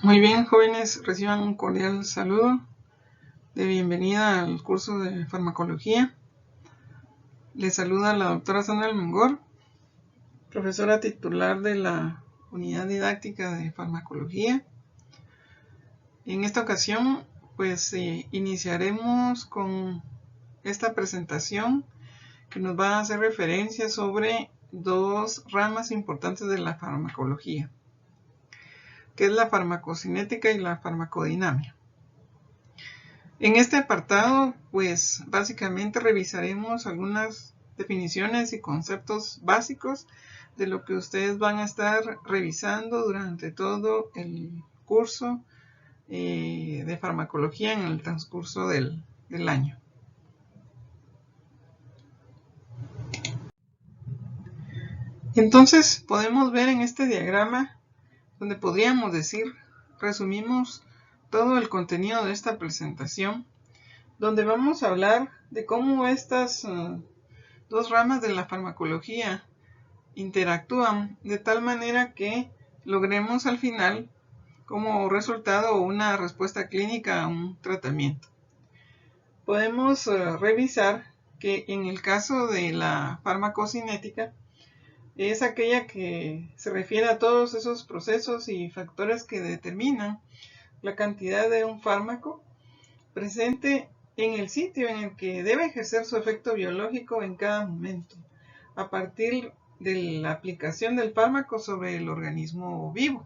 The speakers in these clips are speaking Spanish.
Muy bien, jóvenes, reciban un cordial saludo de bienvenida al curso de farmacología. Les saluda la doctora Sandra Almengor, profesora titular de la unidad didáctica de farmacología. En esta ocasión, iniciaremos con esta presentación que nos va a hacer referencia sobre dos ramas importantes de la farmacología, que es la farmacocinética y la farmacodinámica. En este apartado, básicamente revisaremos algunas definiciones y conceptos básicos de lo que ustedes van a estar revisando durante todo el curso de farmacología en el transcurso del año. Entonces, podemos ver en este diagrama, donde podríamos decir, resumimos todo el contenido de esta presentación, donde vamos a hablar de cómo estas dos ramas de la farmacología interactúan de tal manera que logremos al final como resultado una respuesta clínica a un tratamiento. Podemos revisar que en el caso de la farmacocinética es aquella que se refiere a todos esos procesos y factores que determinan la cantidad de un fármaco presente en el sitio en el que debe ejercer su efecto biológico en cada momento, a partir de la aplicación del fármaco sobre el organismo vivo.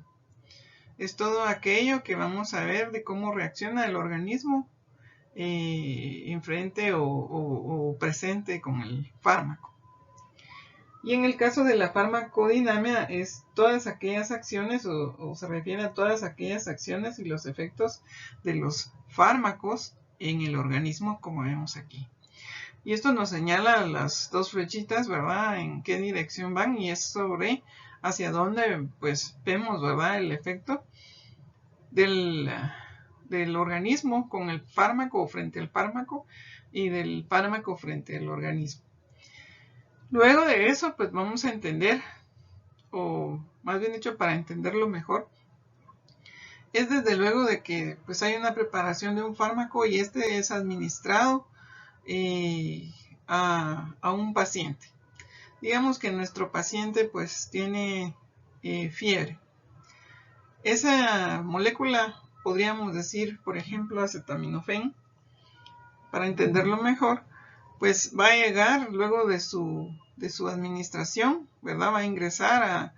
Es todo aquello que vamos a ver de cómo reacciona el organismo enfrente o presente con el fármaco. Y en el caso de la farmacodinámica es todas aquellas acciones o se refiere a todas aquellas acciones y los efectos de los fármacos en el organismo, como vemos aquí. Y esto nos señala las dos flechitas, ¿verdad? En qué dirección van, y es sobre hacia dónde vemos, ¿verdad? El efecto del organismo con el fármaco o frente al fármaco y del fármaco frente al organismo. Luego de eso, vamos a entender, o más bien dicho, para entenderlo mejor, es desde luego de que hay una preparación de un fármaco y este es administrado a un paciente. Digamos que nuestro paciente tiene fiebre. Esa molécula, podríamos decir, por ejemplo, acetaminofén, para entenderlo mejor, va a llegar luego de su administración, ¿verdad? Va a ingresar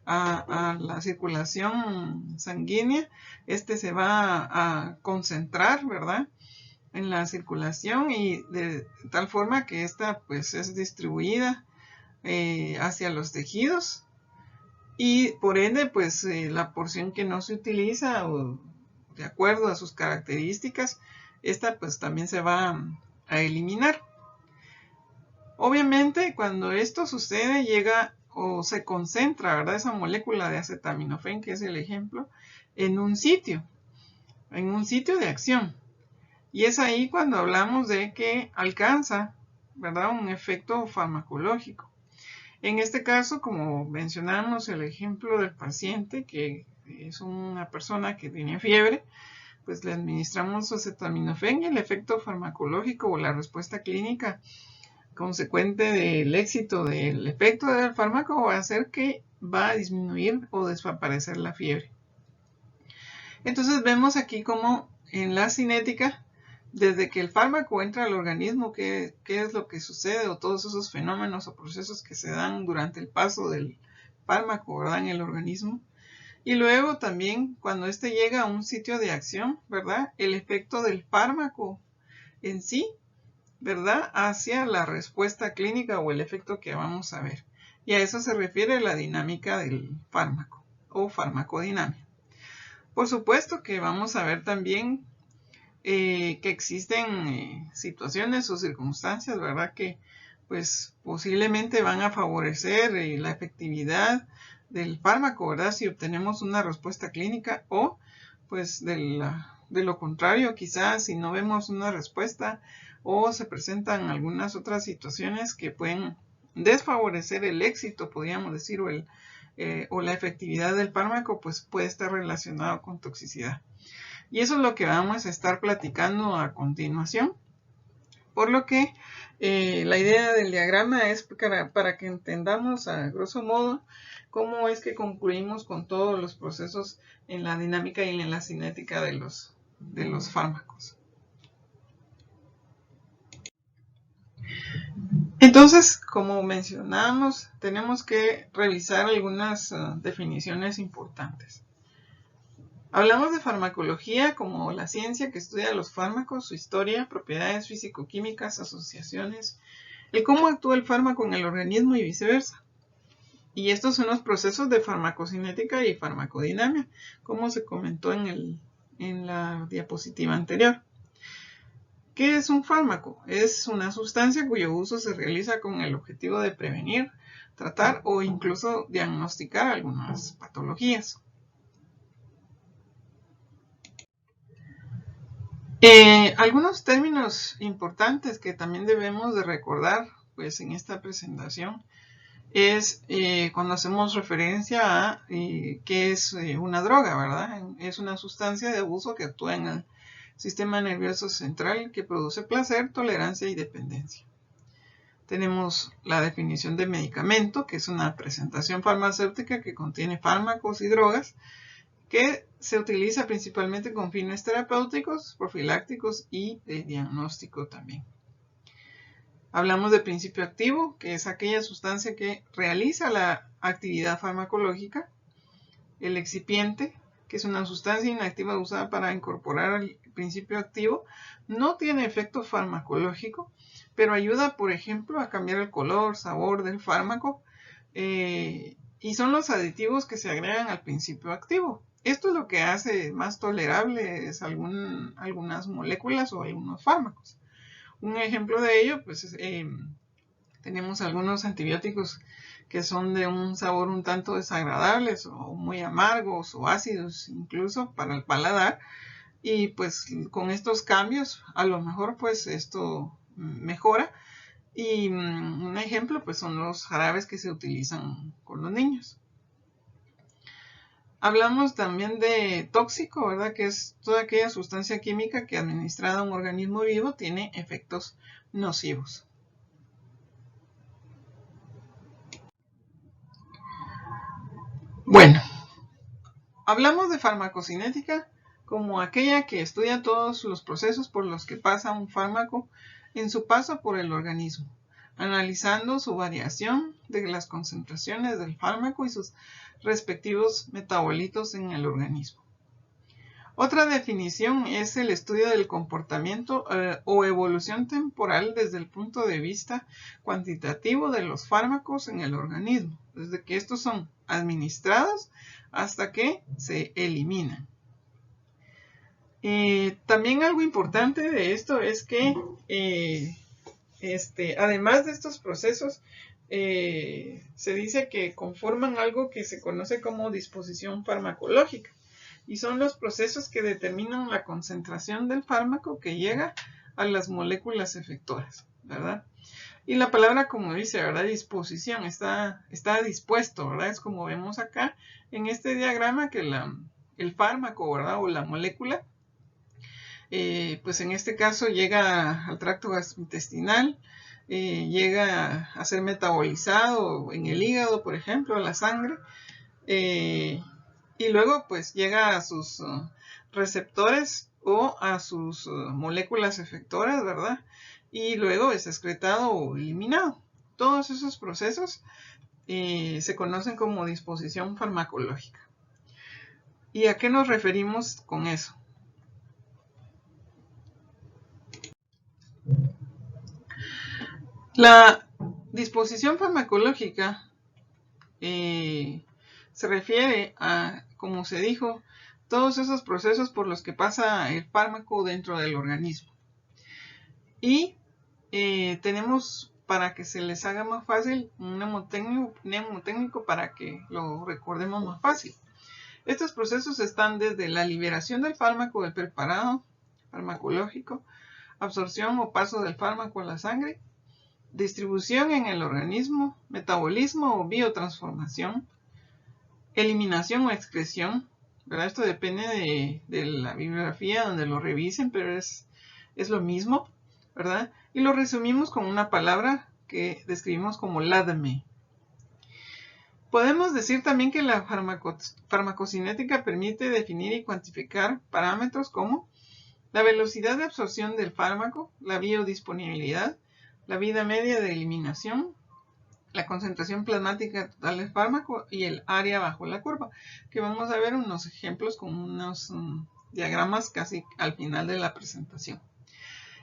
a la circulación sanguínea. Se va a concentrar, ¿verdad?, en la circulación y de tal forma que esta es distribuida hacia los tejidos y por ende la porción que no se utiliza o de acuerdo a sus características, esta también se va a eliminar. Obviamente, cuando esto sucede, llega o se concentra, ¿verdad?, esa molécula de acetaminofén, que es el ejemplo, en un sitio de acción. Y es ahí cuando hablamos de que alcanza, ¿verdad?, un efecto farmacológico. En este caso, como mencionamos el ejemplo del paciente, que es una persona que tiene fiebre, le administramos acetaminofén y el efecto farmacológico o la respuesta clínica consecuente del éxito del efecto del fármaco va a ser que va a disminuir o desaparecer la fiebre. Entonces vemos aquí como en la cinética, desde que el fármaco entra al organismo, qué es lo que sucede o todos esos fenómenos o procesos que se dan durante el paso del fármaco, ¿verdad?, en el organismo. Y luego también cuando este llega a un sitio de acción, ¿verdad?, el efecto del fármaco en sí, ¿verdad?, hacia la respuesta clínica o el efecto que vamos a ver. Y a eso se refiere la dinámica del fármaco o farmacodinámica. Por supuesto que vamos a ver también que existen situaciones o circunstancias, ¿verdad?, que posiblemente van a favorecer la efectividad del fármaco, ¿verdad?, si obtenemos una respuesta clínica o de lo contrario, quizás si no vemos una respuesta o se presentan algunas otras situaciones que pueden desfavorecer el éxito, podríamos decir, o o la efectividad del fármaco pues puede estar relacionado con toxicidad. Y eso es lo que vamos a estar platicando a continuación. Por lo que la idea del diagrama es para que entendamos a grosso modo cómo es que concluimos con todos los procesos en la dinámica y en la cinética de los fármacos. Entonces, como mencionábamos, tenemos que revisar algunas definiciones importantes. Hablamos de farmacología como la ciencia que estudia los fármacos, su historia, propiedades físico-químicas, asociaciones, el cómo actúa el fármaco en el organismo y viceversa. Y estos son los procesos de farmacocinética y farmacodinamia, como se comentó en la diapositiva anterior. ¿Qué es un fármaco? Es una sustancia cuyo uso se realiza con el objetivo de prevenir, tratar o incluso diagnosticar algunas patologías. Algunos términos importantes que también debemos de recordar pues, en esta presentación es cuando hacemos referencia a qué es una droga, ¿verdad? Es una sustancia de abuso que actúa en el sistema nervioso central que produce placer, tolerancia y dependencia. Tenemos la definición de medicamento, que es una presentación farmacéutica que contiene fármacos y drogas que se utiliza principalmente con fines terapéuticos, profilácticos y de diagnóstico también. Hablamos de principio activo, que es aquella sustancia que realiza la actividad farmacológica. El excipiente, que es una sustancia inactiva usada para incorporar al principio activo, no tiene efecto farmacológico, pero ayuda, por ejemplo, a cambiar el color, sabor del fármaco, y son los aditivos que se agregan al principio activo. Esto es lo que hace más tolerables algunas moléculas o algunos fármacos. Un ejemplo de ello, pues tenemos algunos antibióticos que son de un sabor un tanto desagradables o muy amargos o ácidos incluso para el paladar, y pues con estos cambios a lo mejor pues esto mejora. Y un ejemplo pues son los jarabes que se utilizan con los niños. Hablamos también de tóxico, ¿verdad? Que es toda aquella sustancia química que administrada a un organismo vivo tiene efectos nocivos. Bueno, hablamos de farmacocinética como aquella que estudia todos los procesos por los que pasa un fármaco en su paso por el organismo, analizando su variación de las concentraciones del fármaco y sus respectivos metabolitos en el organismo. Otra definición es el estudio del comportamiento o evolución temporal desde el punto de vista cuantitativo de los fármacos en el organismo, desde que estos son administrados hasta que se eliminan. También algo importante de esto es que además de estos procesos, se dice que conforman algo que se conoce como disposición farmacológica, y son los procesos que determinan la concentración del fármaco que llega a las moléculas efectoras, ¿verdad? Y la palabra, como dice, ¿verdad? Disposición, está dispuesto, ¿verdad? Es como vemos acá en este diagrama que el fármaco, ¿verdad? O la molécula, pues en este caso llega al tracto gastrointestinal, llega a ser metabolizado en el hígado, por ejemplo, a la sangre, y luego pues llega a sus receptores o a sus moléculas efectoras, ¿verdad? Y luego es excretado o eliminado. Todos esos procesos se conocen como disposición farmacológica. ¿Y a qué nos referimos con eso? La disposición farmacológica se refiere a, como se dijo, todos esos procesos por los que pasa el fármaco dentro del organismo. Y tenemos, para que se les haga más fácil, un mnemotécnico para que lo recordemos más fácil. Estos procesos están desde la liberación del fármaco del preparado farmacológico, absorción o paso del fármaco a la sangre, distribución en el organismo, metabolismo o biotransformación, eliminación o excreción, ¿verdad? Esto depende de la bibliografía donde lo revisen, pero es lo mismo, ¿verdad? Y lo resumimos con una palabra que describimos como ladme. Podemos decir también que la farmacocinética permite definir y cuantificar parámetros como la velocidad de absorción del fármaco, la biodisponibilidad, la vida media de eliminación, la concentración plasmática total del fármaco y el área bajo la curva, que vamos a ver unos ejemplos con unos diagramas casi al final de la presentación.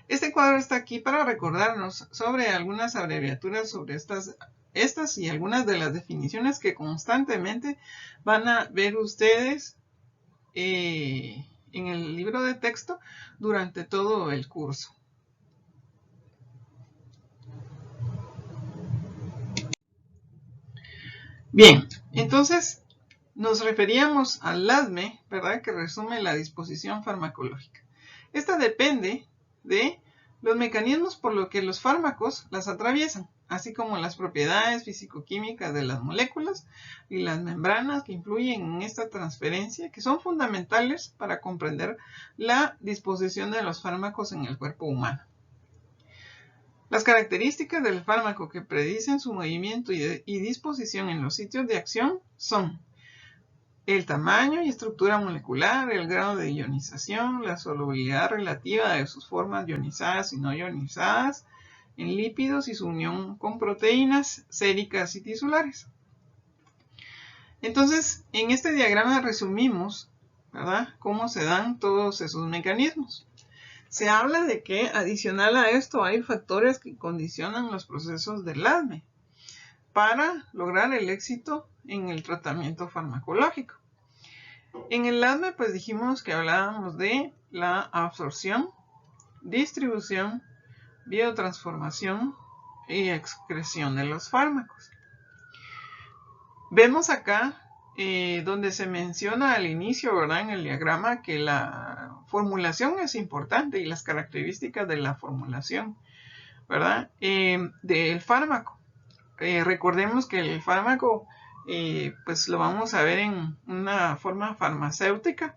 Este cuadro está aquí para recordarnos sobre algunas abreviaturas sobre estas y algunas de las definiciones que constantemente van a ver ustedes en el libro de texto durante todo el curso. Bien, entonces nos referíamos al LADME, ¿verdad? Que resume la disposición farmacológica. Esta depende de los mecanismos por los que los fármacos las atraviesan, así como las propiedades físico-químicas de las moléculas y las membranas que influyen en esta transferencia, que son fundamentales para comprender la disposición de los fármacos en el cuerpo humano. Las características del fármaco que predicen su movimiento y disposición en los sitios de acción son el tamaño y estructura molecular, el grado de ionización, la solubilidad relativa de sus formas ionizadas y no ionizadas en lípidos y su unión con proteínas séricas y tisulares. Entonces, en este diagrama resumimos, ¿verdad?, cómo se dan todos esos mecanismos. Se habla de que adicional a esto hay factores que condicionan los procesos del LADME para lograr el éxito en el tratamiento farmacológico. En el LADME pues dijimos que hablábamos de la absorción, distribución, biotransformación y excreción de los fármacos. Vemos acá donde se menciona al inicio, ¿verdad?, en el diagrama, que la formulación es importante y las características de la formulación, ¿verdad?, del fármaco. Recordemos que el fármaco pues lo vamos a ver en una forma farmacéutica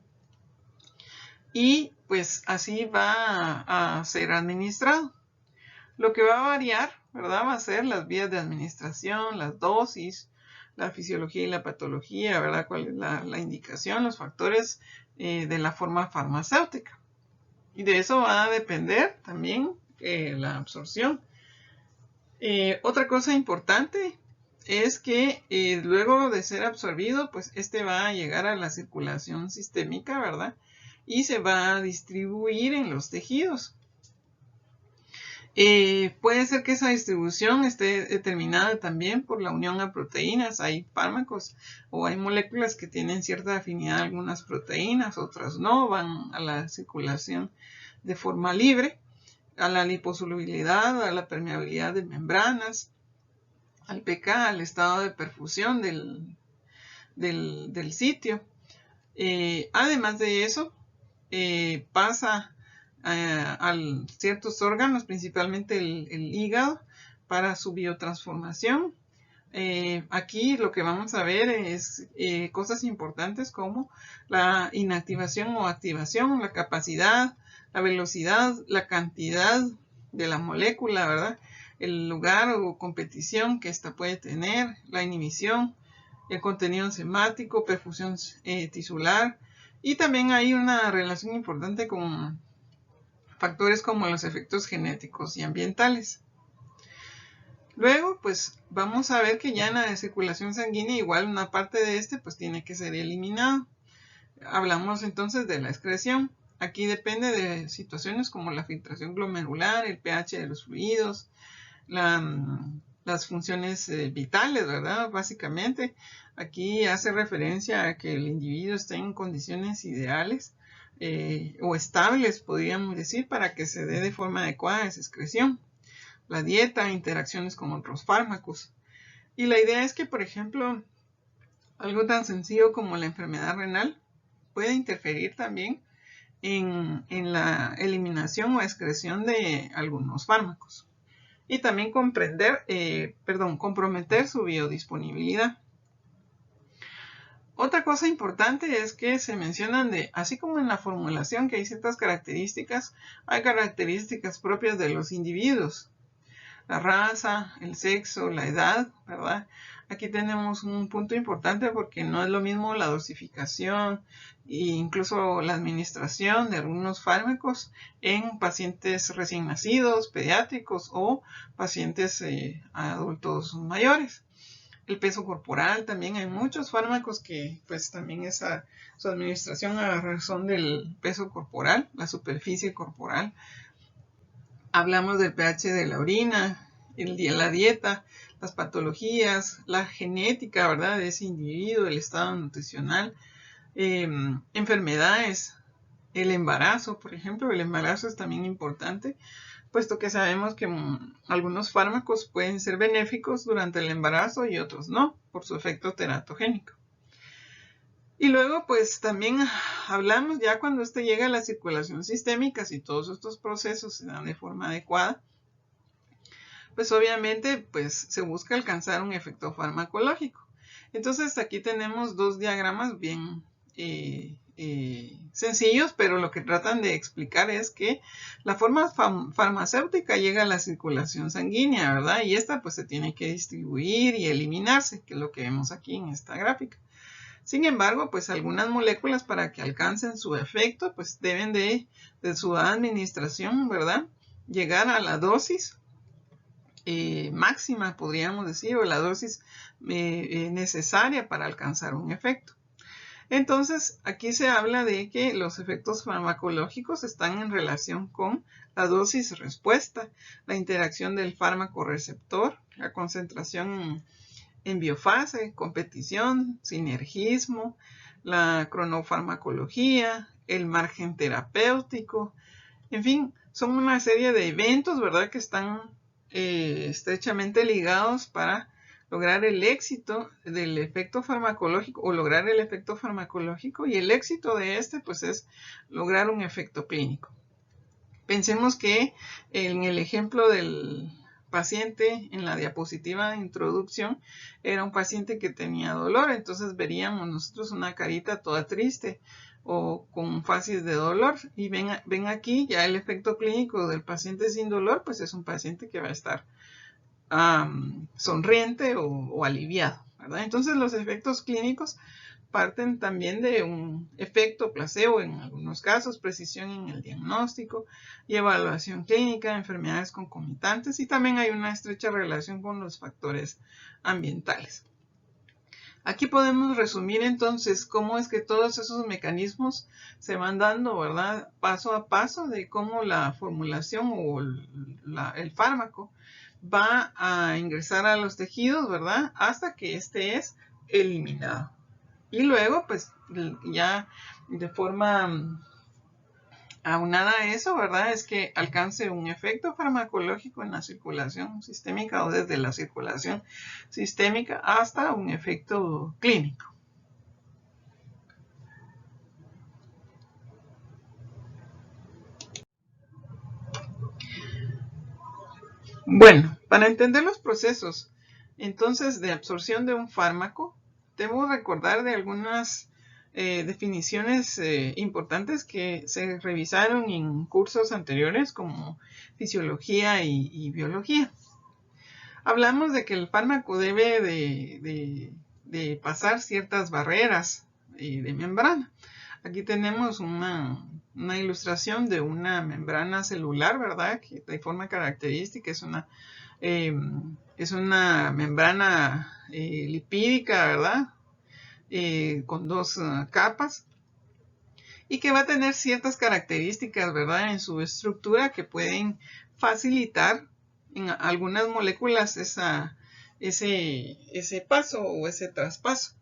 y pues así va a ser administrado. Lo que va a variar, ¿verdad?, va a ser las vías de administración, las dosis, la fisiología y la patología, ¿verdad?, cuál es la indicación, los factores de la forma farmacéutica. Y de eso va a depender también la absorción. Otra cosa importante es que luego de ser absorbido, pues este va a llegar a la circulación sistémica, ¿verdad?, y se va a distribuir en los tejidos. Puede ser que esa distribución esté determinada también por la unión a proteínas. Hay fármacos o hay moléculas que tienen cierta afinidad a algunas proteínas, otras no, van a la circulación de forma libre, a la liposolubilidad, a la permeabilidad de membranas, al pK, al estado de perfusión del sitio. Además de eso, pasa a ciertos órganos, principalmente el hígado, para su biotransformación. Aquí lo que vamos a ver es cosas importantes como la inactivación o activación, la capacidad, la velocidad, la cantidad de la molécula, ¿verdad?, el lugar o competición que ésta puede tener, la inhibición, el contenido enzimático, perfusión tisular, y también hay una relación importante con factores como los efectos genéticos y ambientales. Luego, pues vamos a ver que ya en la circulación sanguínea igual una parte de pues tiene que ser eliminado. Hablamos entonces de la excreción. Aquí depende de situaciones como la filtración glomerular, el pH de los fluidos, las funciones vitales, ¿verdad? Básicamente, aquí hace referencia a que el individuo esté en condiciones ideales o estables, podríamos decir, para que se dé de forma adecuada esa excreción. La dieta, interacciones con otros fármacos. Y la idea es que, por ejemplo, algo tan sencillo como la enfermedad renal puede interferir también en la eliminación o excreción de algunos fármacos. Y también comprometer su biodisponibilidad. Otra cosa importante es que se mencionan así como en la formulación que hay ciertas características, hay características propias de los individuos. La raza, el sexo, la edad, ¿verdad? Aquí tenemos un punto importante porque no es lo mismo la dosificación e incluso la administración de algunos fármacos en pacientes recién nacidos, pediátricos o pacientes adultos mayores. El peso corporal, también hay muchos fármacos que pues también su administración a razón del peso corporal, la superficie corporal. Hablamos del pH de la orina, la dieta, las patologías, la genética, ¿verdad?, de ese individuo, el estado nutricional, enfermedades, el embarazo, por ejemplo. El embarazo es también importante, puesto que sabemos que algunos fármacos pueden ser benéficos durante el embarazo y otros no, por su efecto teratogénico. Y luego, pues también hablamos ya cuando llega a la circulación sistémica, si todos estos procesos se dan de forma adecuada, pues obviamente pues se busca alcanzar un efecto farmacológico. Entonces aquí tenemos dos diagramas bien sencillos, pero lo que tratan de explicar es que la forma farmacéutica llega a la circulación sanguínea, ¿verdad? Y esta pues se tiene que distribuir y eliminarse, que es lo que vemos aquí en esta gráfica. Sin embargo, pues algunas moléculas para que alcancen su efecto, pues deben de su administración, ¿verdad?, llegar a la dosis máxima, podríamos decir, o la dosis necesaria para alcanzar un efecto. Entonces, aquí se habla de que los efectos farmacológicos están en relación con la dosis respuesta, la interacción del fármaco receptor, la concentración en biofase, competición, sinergismo, la cronofarmacología, el margen terapéutico, en fin, son una serie de eventos, ¿verdad?, que están estrechamente ligados para lograr el éxito del efecto farmacológico o lograr el efecto farmacológico, y el éxito de este pues es lograr un efecto clínico. Pensemos que en el ejemplo del paciente en la diapositiva de introducción era un paciente que tenía dolor, entonces veríamos nosotros una carita toda triste o con fases de dolor, y ven aquí ya el efecto clínico del paciente sin dolor, pues es un paciente que va a estar sonriente o aliviado, ¿verdad? Entonces los efectos clínicos parten también de un efecto placebo en algunos casos, precisión en el diagnóstico y evaluación clínica de enfermedades concomitantes, y también hay una estrecha relación con los factores ambientales. Aquí podemos resumir entonces cómo es que todos esos mecanismos se van dando, ¿verdad?, paso a paso, de cómo la formulación o el fármaco va a ingresar a los tejidos, ¿verdad?, hasta que este es eliminado. Y luego, pues ya de forma aunada a eso, ¿verdad?, es que alcance un efecto farmacológico en la circulación sistémica o desde la circulación sistémica hasta un efecto clínico. Bueno, para entender los procesos entonces de absorción de un fármaco, debemos recordar de algunas definiciones importantes que se revisaron en cursos anteriores como fisiología y biología. Hablamos de que el fármaco debe de pasar ciertas barreras de membrana. Aquí tenemos una ilustración de una membrana celular, ¿verdad?, que de forma característica es una membrana lipídica, ¿verdad?, con dos capas, y que va a tener ciertas características, ¿verdad?, en su estructura que pueden facilitar en algunas moléculas ese paso o ese traspaso.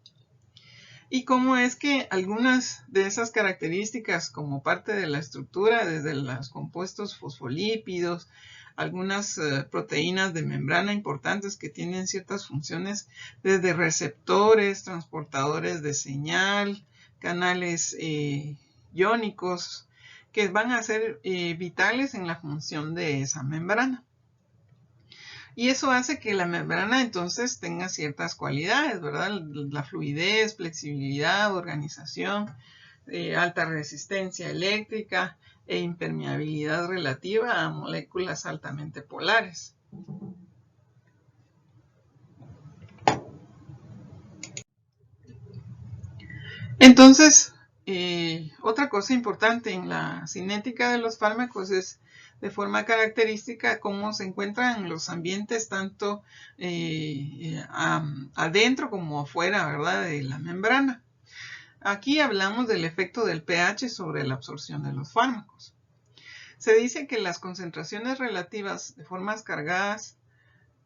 Y cómo es que algunas de esas características, como parte de la estructura, desde los compuestos fosfolípidos, algunas proteínas de membrana importantes que tienen ciertas funciones, desde receptores, transportadores de señal, canales iónicos, que van a ser vitales en la función de esa membrana. Y eso hace que la membrana entonces tenga ciertas cualidades, ¿verdad? La fluidez, flexibilidad, organización, alta resistencia eléctrica e impermeabilidad relativa a moléculas altamente polares. Entonces, otra cosa importante en la cinética de los fármacos es de forma característica cómo se encuentran en los ambientes tanto adentro como afuera, ¿verdad?, de la membrana. Aquí hablamos del efecto del pH sobre la absorción de los fármacos. Se dice que las concentraciones relativas de formas cargadas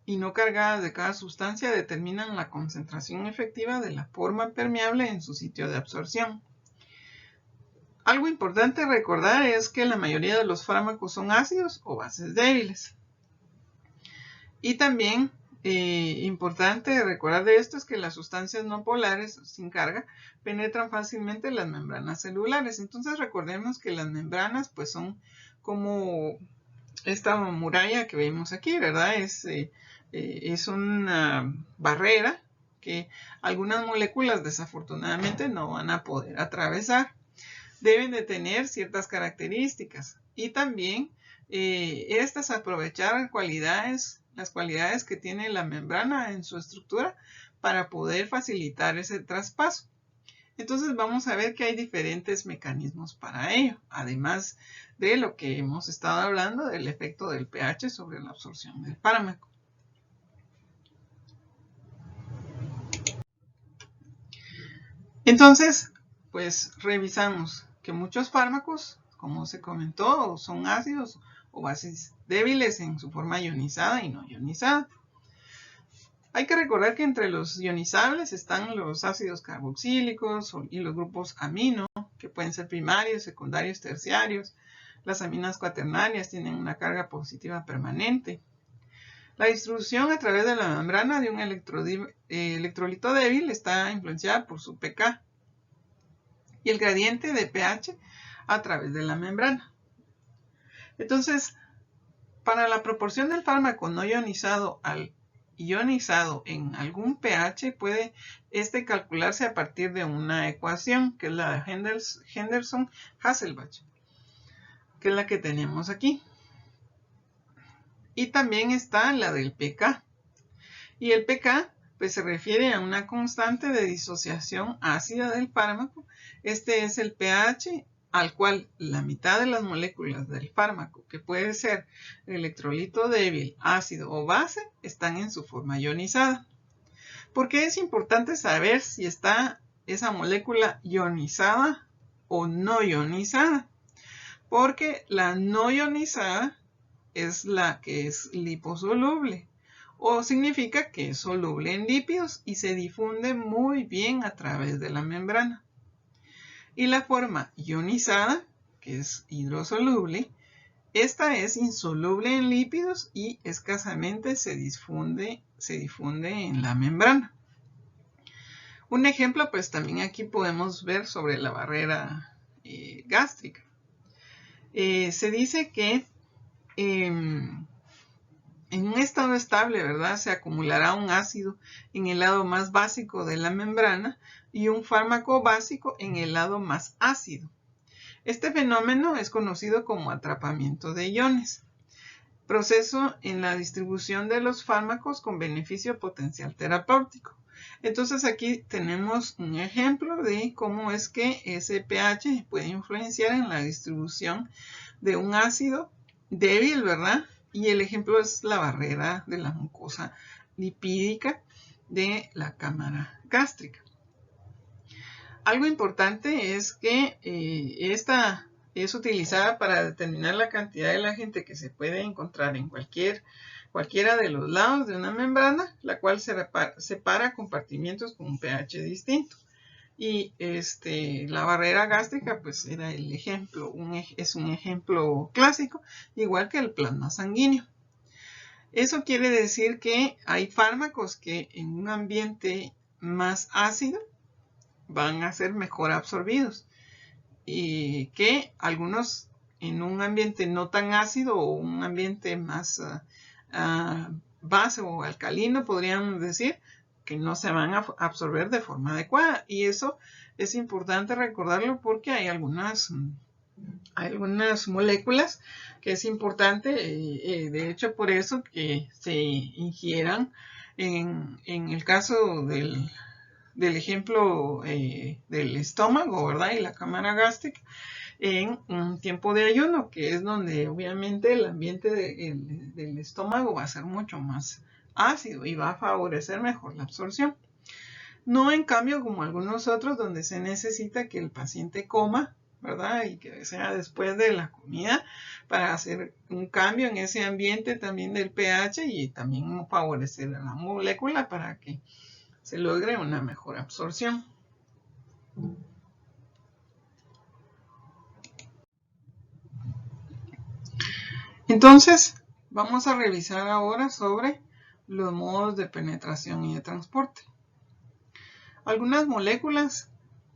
y no cargadas de cada sustancia determinan la concentración efectiva de la forma permeable en su sitio de absorción. Algo importante recordar es que la mayoría de los fármacos son ácidos o bases débiles. Y también importante recordar de esto es que las sustancias no polares sin carga penetran fácilmente en las membranas celulares. Entonces recordemos que las membranas pues son como esta muralla que vemos aquí, ¿verdad? Es una barrera que algunas moléculas desafortunadamente no van a poder atravesar. Deben de tener ciertas características y también estas aprovechar las cualidades que tiene la membrana en su estructura para poder facilitar ese traspaso. Entonces vamos a ver que hay diferentes mecanismos para ello, además de lo que hemos estado hablando del efecto del pH sobre la absorción del fármaco. Entonces, pues revisamos que muchos fármacos, como se comentó, son ácidos o bases débiles en su forma ionizada y no ionizada. Hay que recordar que entre los ionizables están los ácidos carboxílicos y los grupos amino, que pueden ser primarios, secundarios, terciarios. Las aminas cuaternarias tienen una carga positiva permanente. La distribución a través de la membrana de un electrolito débil está influenciada por su pK y el gradiente de pH a través de la membrana. Entonces, para la proporción del fármaco no ionizado al ionizado en algún pH puede calcularse a partir de una ecuación que es la de Henderson-Hasselbalch, que es la que tenemos aquí. Y también está la del pK. Y el pK pues se refiere a una constante de disociación ácida del fármaco. Este es el pH al cual la mitad de las moléculas del fármaco, que puede ser electrolito débil, ácido o base, están en su forma ionizada. ¿Por qué es importante saber si está esa molécula ionizada o no ionizada? Porque la no ionizada es la que es liposoluble, o significa que es soluble en lípidos y se difunde muy bien a través de la membrana. Y la forma ionizada, que es hidrosoluble, esta es insoluble en lípidos y escasamente se difunde en la membrana. Un ejemplo, pues también aquí podemos ver sobre la barrera gástrica. Se dice que en un estado estable, ¿verdad?, se acumulará un ácido en el lado más básico de la membrana y un fármaco básico en el lado más ácido. Este fenómeno es conocido como atrapamiento de iones, proceso en la distribución de los fármacos con beneficio potencial terapéutico. Entonces aquí tenemos un ejemplo de cómo es que ese pH puede influenciar en la distribución de un ácido débil, ¿verdad? Y el ejemplo es la barrera de la mucosa lipídica de la cámara gástrica. Algo importante es que esta es utilizada para determinar la cantidad de agente que se puede encontrar en cualquiera de los lados de una membrana, la cual separa compartimientos con un pH distinto. Y la barrera gástrica pues era el ejemplo, es un ejemplo clásico, igual que el plasma sanguíneo. Eso quiere decir que hay fármacos que en un ambiente más ácido van a ser mejor absorbidos y que algunos en un ambiente no tan ácido o un ambiente más base o alcalino, podríamos decir, que no se van a absorber de forma adecuada. Y eso es importante recordarlo porque hay algunas moléculas que es importante, de hecho por eso que se ingieran en el caso del ejemplo del estómago, ¿verdad? Y la cámara gástrica en un tiempo de ayuno, que es donde obviamente el ambiente del estómago va a ser mucho más ácido y va a favorecer mejor la absorción. No en cambio como algunos otros donde se necesita que el paciente coma, ¿verdad? Y que sea después de la comida para hacer un cambio en ese ambiente también del pH y también favorecer a la molécula para que se logre una mejor absorción. Entonces, vamos a revisar ahora sobre los modos de penetración y de transporte. Algunas moléculas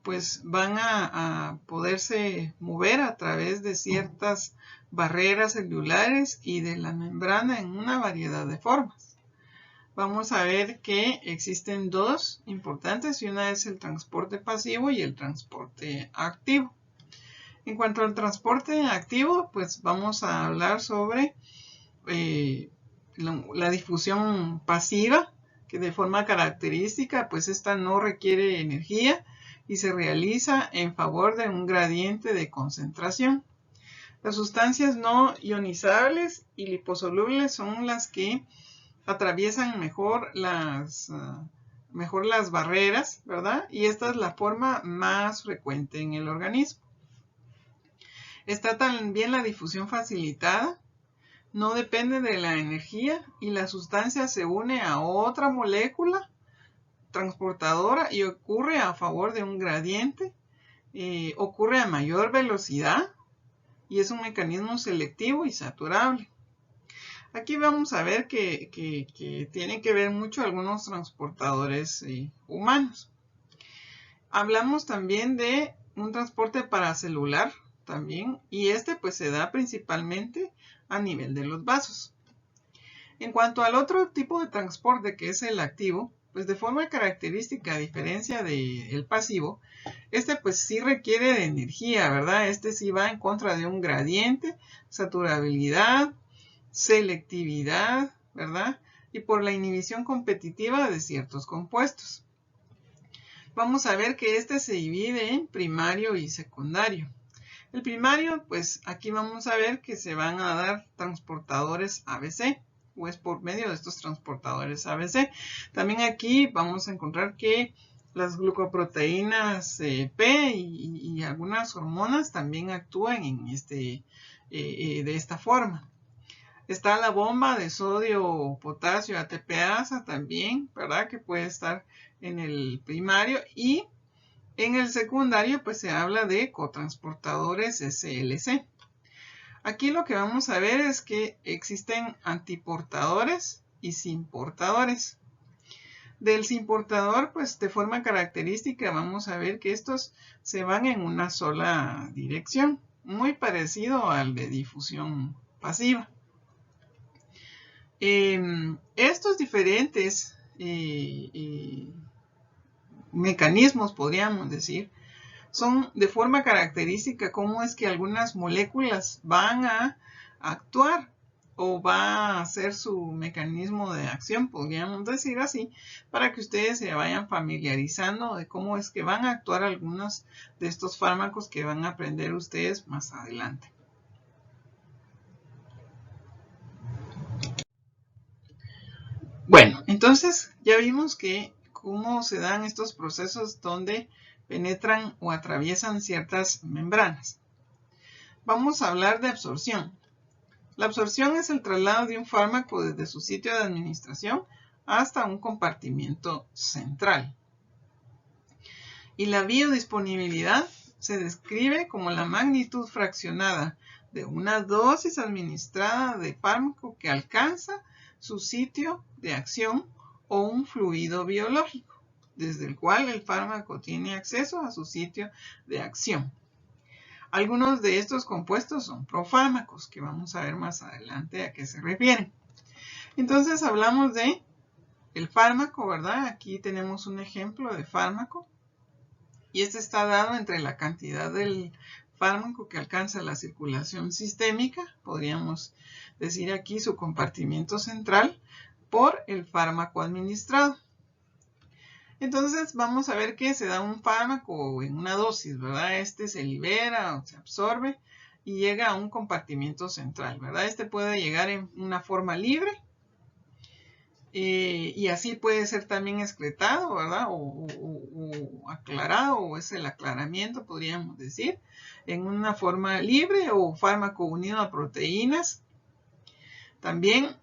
pues van a poderse mover a través de ciertas barreras celulares y de la membrana en una variedad de formas. Vamos a ver que existen dos importantes y una es el transporte pasivo y el transporte activo. En cuanto al transporte activo, pues vamos a hablar sobre la difusión pasiva, que de forma característica, pues esta no requiere energía y se realiza en favor de un gradiente de concentración. Las sustancias no ionizables y liposolubles son las que atraviesan mejor las barreras, ¿verdad? Y esta es la forma más frecuente en el organismo. Está también la difusión facilitada. No depende de la energía y la sustancia se une a otra molécula transportadora y ocurre a favor de un gradiente, ocurre a mayor velocidad y es un mecanismo selectivo y saturable. Aquí vamos a ver que tienen que ver mucho algunos transportadores humanos. Hablamos también de un transporte paracelular también y este pues se da principalmente a nivel de los vasos. En cuanto al otro tipo de transporte que es el activo, pues de forma característica a diferencia del pasivo, este pues sí requiere de energía, ¿verdad? Este sí va en contra de un gradiente, saturabilidad, selectividad, ¿verdad? Y por la inhibición competitiva de ciertos compuestos. Vamos a ver que este se divide en primario y secundario. El primario, pues aquí vamos a ver que se van a dar transportadores ABC, o es por medio de estos transportadores ABC. También aquí vamos a encontrar que las glucoproteínas P y algunas hormonas también actúan en de esta forma. Está la bomba de sodio, potasio, ATPasa también, ¿verdad? Que puede estar en el primario y en el secundario pues se habla de cotransportadores SLC. Aquí lo que vamos a ver es que existen antiportadores y sinportadores. Del sinportador pues de forma característica vamos a ver que estos se van en una sola dirección, muy parecido al de difusión pasiva. Estos diferentes mecanismos, podríamos decir, son de forma característica cómo es que algunas moléculas van a actuar o va a hacer su mecanismo de acción, podríamos decir así, para que ustedes se vayan familiarizando de cómo es que van a actuar algunos de estos fármacos que van a aprender ustedes más adelante. Bueno, entonces ya vimos que cómo se dan estos procesos donde penetran o atraviesan ciertas membranas. Vamos a hablar de absorción. La absorción es el traslado de un fármaco desde su sitio de administración hasta un compartimiento central. Y la biodisponibilidad se describe como la magnitud fraccionada de una dosis administrada de fármaco que alcanza su sitio de acción o un fluido biológico, desde el cual el fármaco tiene acceso a su sitio de acción. Algunos de estos compuestos son profármacos, que vamos a ver más adelante a qué se refieren. Entonces hablamos de el fármaco, ¿verdad? Aquí tenemos un ejemplo de fármaco. Y este está dado entre la cantidad del fármaco que alcanza la circulación sistémica, podríamos decir aquí su compartimiento central, por el fármaco administrado. Entonces vamos a ver que se da un fármaco en una dosis, ¿verdad? Este se libera o se absorbe y llega a un compartimiento central, ¿verdad? Este puede llegar en una forma libre y así puede ser también excretado, ¿verdad? O aclarado, o es el aclaramiento, podríamos decir, en una forma libre o fármaco unido a proteínas. También,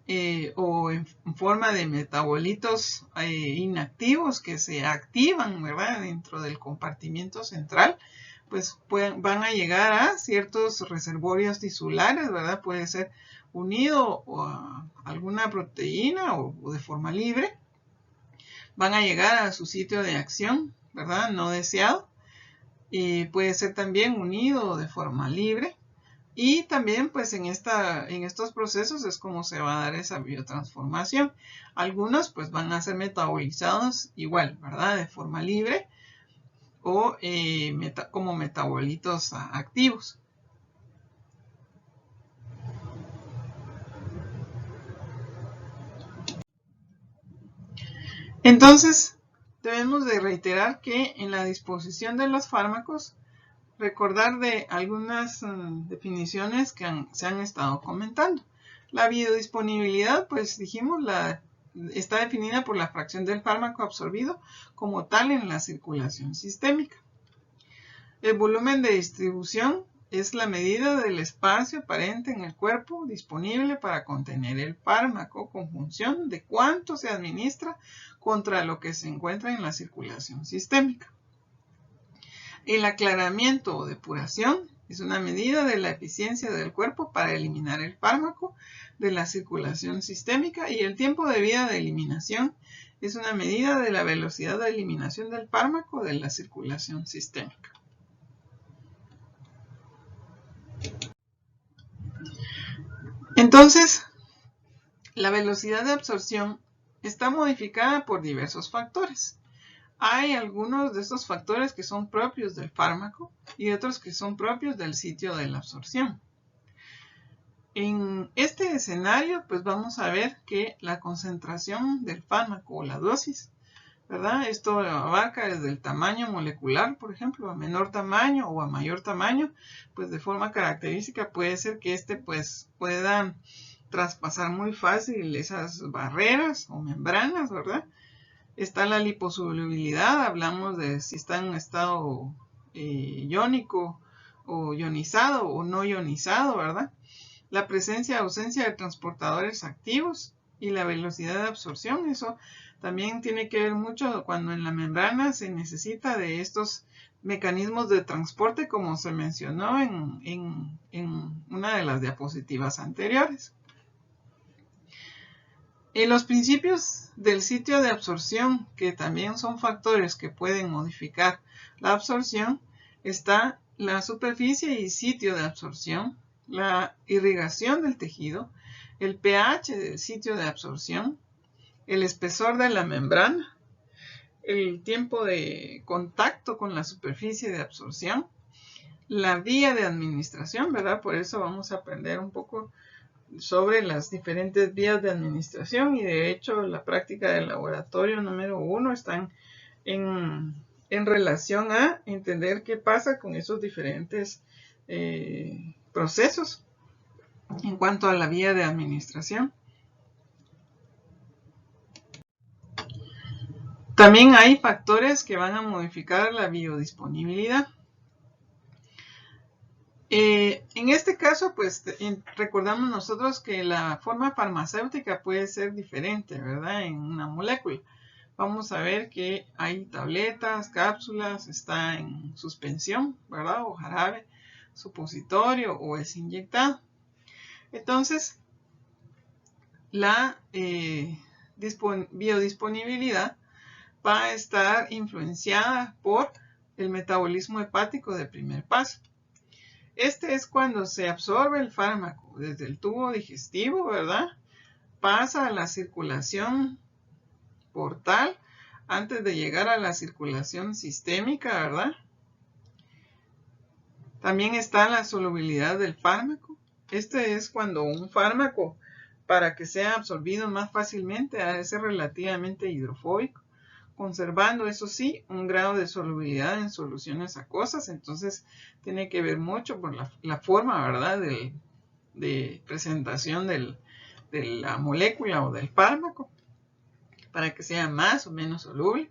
o en forma de metabolitos inactivos que se activan, ¿verdad? Dentro del compartimiento central, pues van a llegar a ciertos reservorios tisulares, ¿verdad? Puede ser unido a alguna proteína o de forma libre. Van a llegar a su sitio de acción, ¿verdad? No deseado. Y puede ser también unido de forma libre. Y también pues en estos procesos es como se va a dar esa biotransformación. Algunos pues van a ser metabolizados igual, ¿verdad? De forma libre o como metabolitos activos. Entonces, debemos de reiterar que en la disposición de los fármacos, recordar de algunas definiciones que se han estado comentando. La biodisponibilidad, pues dijimos, está definida por la fracción del fármaco absorbido como tal en la circulación sistémica. El volumen de distribución es la medida del espacio aparente en el cuerpo disponible para contener el fármaco con función de cuánto se administra contra lo que se encuentra en la circulación sistémica. El aclaramiento o depuración es una medida de la eficiencia del cuerpo para eliminar el fármaco de la circulación sistémica, y el tiempo de vida de eliminación es una medida de la velocidad de eliminación del fármaco de la circulación sistémica. Entonces, la velocidad de absorción está modificada por diversos factores. Hay algunos de estos factores que son propios del fármaco y otros que son propios del sitio de la absorción. En este escenario, pues vamos a ver que la concentración del fármaco o la dosis, ¿verdad? Esto abarca desde el tamaño molecular, por ejemplo, a menor tamaño o a mayor tamaño, pues de forma característica puede ser que pues pueda traspasar muy fácil esas barreras o membranas, ¿verdad? Está la liposolubilidad, hablamos de si está en un estado iónico o ionizado o no ionizado, ¿verdad? La presencia o ausencia de transportadores activos y la velocidad de absorción, eso también tiene que ver mucho cuando en la membrana se necesita de estos mecanismos de transporte, como se mencionó en una de las diapositivas anteriores. En los principios del sitio de absorción, que también son factores que pueden modificar la absorción, está la superficie y sitio de absorción, la irrigación del tejido, el pH del sitio de absorción, el espesor de la membrana, el tiempo de contacto con la superficie de absorción, la vía de administración, ¿verdad? Por eso vamos a aprender un poco sobre las diferentes vías de administración, y de hecho la práctica del laboratorio número 1 está en relación a entender qué pasa con esos diferentes procesos en cuanto a la vía de administración. También hay factores que van a modificar la biodisponibilidad. En este caso, pues recordamos nosotros que la forma farmacéutica puede ser diferente, ¿verdad? En una molécula. Vamos a ver que hay tabletas, cápsulas, está en suspensión, ¿verdad? O jarabe, supositorio o es inyectado. Entonces, la biodisponibilidad va a estar influenciada por el metabolismo hepático de primer paso. Este es cuando se absorbe el fármaco desde el tubo digestivo, ¿verdad? pasa a la circulación portal antes de llegar a la circulación sistémica, ¿verdad? También está la solubilidad del fármaco. Este es cuando un fármaco, para que sea absorbido más fácilmente, ha de ser relativamente hidrofóbico, conservando, eso sí, un grado de solubilidad en soluciones acuosas. Entonces tiene que ver mucho por la forma, ¿verdad?, de presentación de la molécula o del fármaco, para que sea más o menos soluble.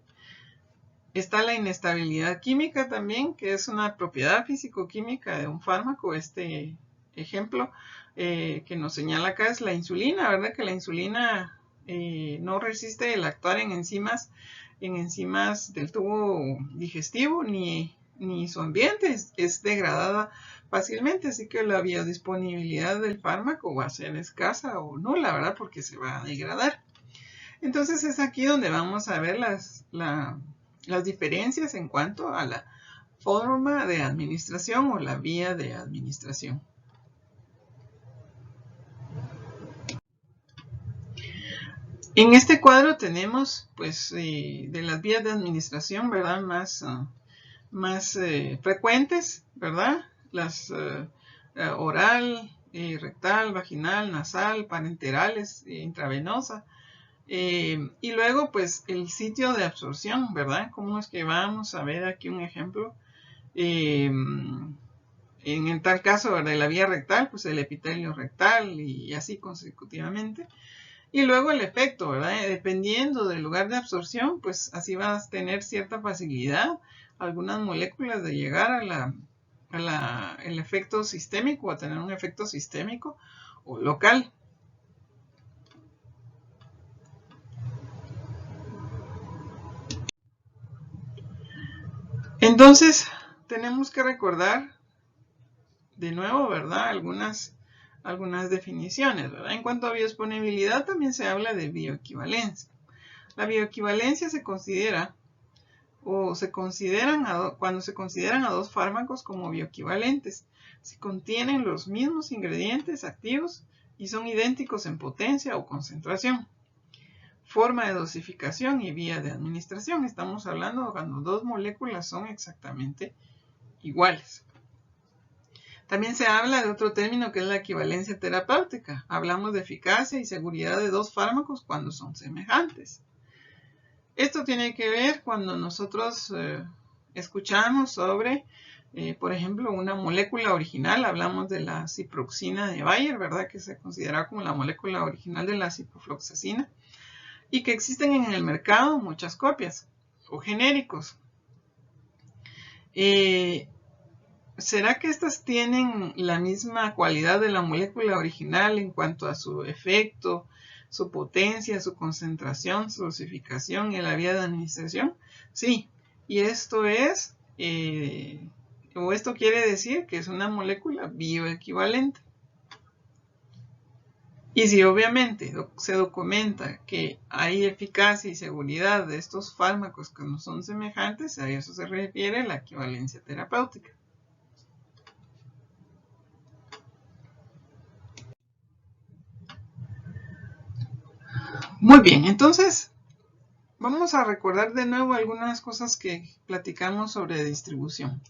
Está la inestabilidad química también, que es una propiedad físico-química de un fármaco. Este ejemplo que nos señala acá es la insulina, ¿verdad? Que la insulina no resiste el actuar en enzimas del tubo digestivo, ni su ambiente es degradada fácilmente, así que la biodisponibilidad del fármaco va a ser escasa o nula, ¿verdad? Porque se va a degradar. Entonces es aquí donde vamos a ver las diferencias en cuanto a la forma de administración o la vía de administración. En este cuadro tenemos, pues, de las vías de administración, ¿verdad?, más frecuentes, ¿verdad? Las oral, rectal, vaginal, nasal, parenterales, intravenosa. Y luego, pues, el sitio de absorción, ¿verdad? ¿Cómo es que vamos a ver aquí un ejemplo? En tal caso, ¿verdad?, de la vía rectal, pues el epitelio rectal y así consecutivamente. Y luego el efecto, ¿verdad? Dependiendo del lugar de absorción, pues así vas a tener cierta facilidad, algunas moléculas, de llegar el efecto sistémico, a tener un efecto sistémico o local. Entonces, tenemos que recordar de nuevo, ¿verdad?, algunas definiciones, ¿verdad? En cuanto a biodisponibilidad, también se habla de bioequivalencia. La bioequivalencia se considera, o se consideran cuando se consideran a dos fármacos como bioequivalentes, si contienen los mismos ingredientes activos y son idénticos en potencia o concentración, forma de dosificación y vía de administración. Estamos hablando cuando dos moléculas son exactamente iguales. También se habla de otro término que es la equivalencia terapéutica. Hablamos de eficacia y seguridad de dos fármacos cuando son semejantes. Esto tiene que ver cuando nosotros escuchamos sobre, por ejemplo, una molécula original. Hablamos de la ciproxina de Bayer, ¿verdad?, que se considera como la molécula original de la ciprofloxacina, y que existen en el mercado muchas copias o genéricos. ¿Será que estas tienen la misma cualidad de la molécula original en cuanto a su efecto, su potencia, su concentración, su dosificación y la vía de administración? Sí, y esto es, o esto quiere decir que es una molécula bioequivalente. Y si obviamente se documenta que hay eficacia y seguridad de estos fármacos que no son semejantes, a eso se refiere la equivalencia terapéutica. Muy bien, entonces vamos a recordar de nuevo algunas cosas que platicamos sobre distribución.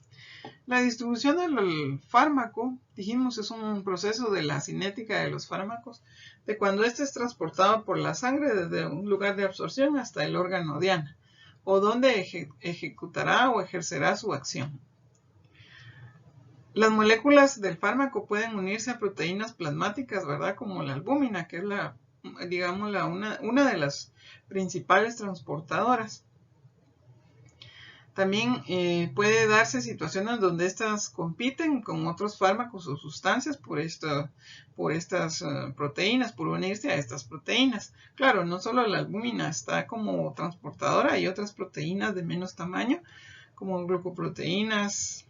La distribución del fármaco, dijimos, es un proceso de la cinética de los fármacos, de cuando éste es transportado por la sangre desde un lugar de absorción hasta el órgano diana, o donde ejecutará o ejercerá su acción. Las moléculas del fármaco pueden unirse a proteínas plasmáticas, ¿verdad?, como la albúmina, que es una de las principales transportadoras. También puede darse situaciones donde estas compiten con otros fármacos o sustancias por estas proteínas, por unirse a estas proteínas. Claro, no solo la albúmina está como transportadora, hay otras proteínas de menos tamaño, como glucoproteínas,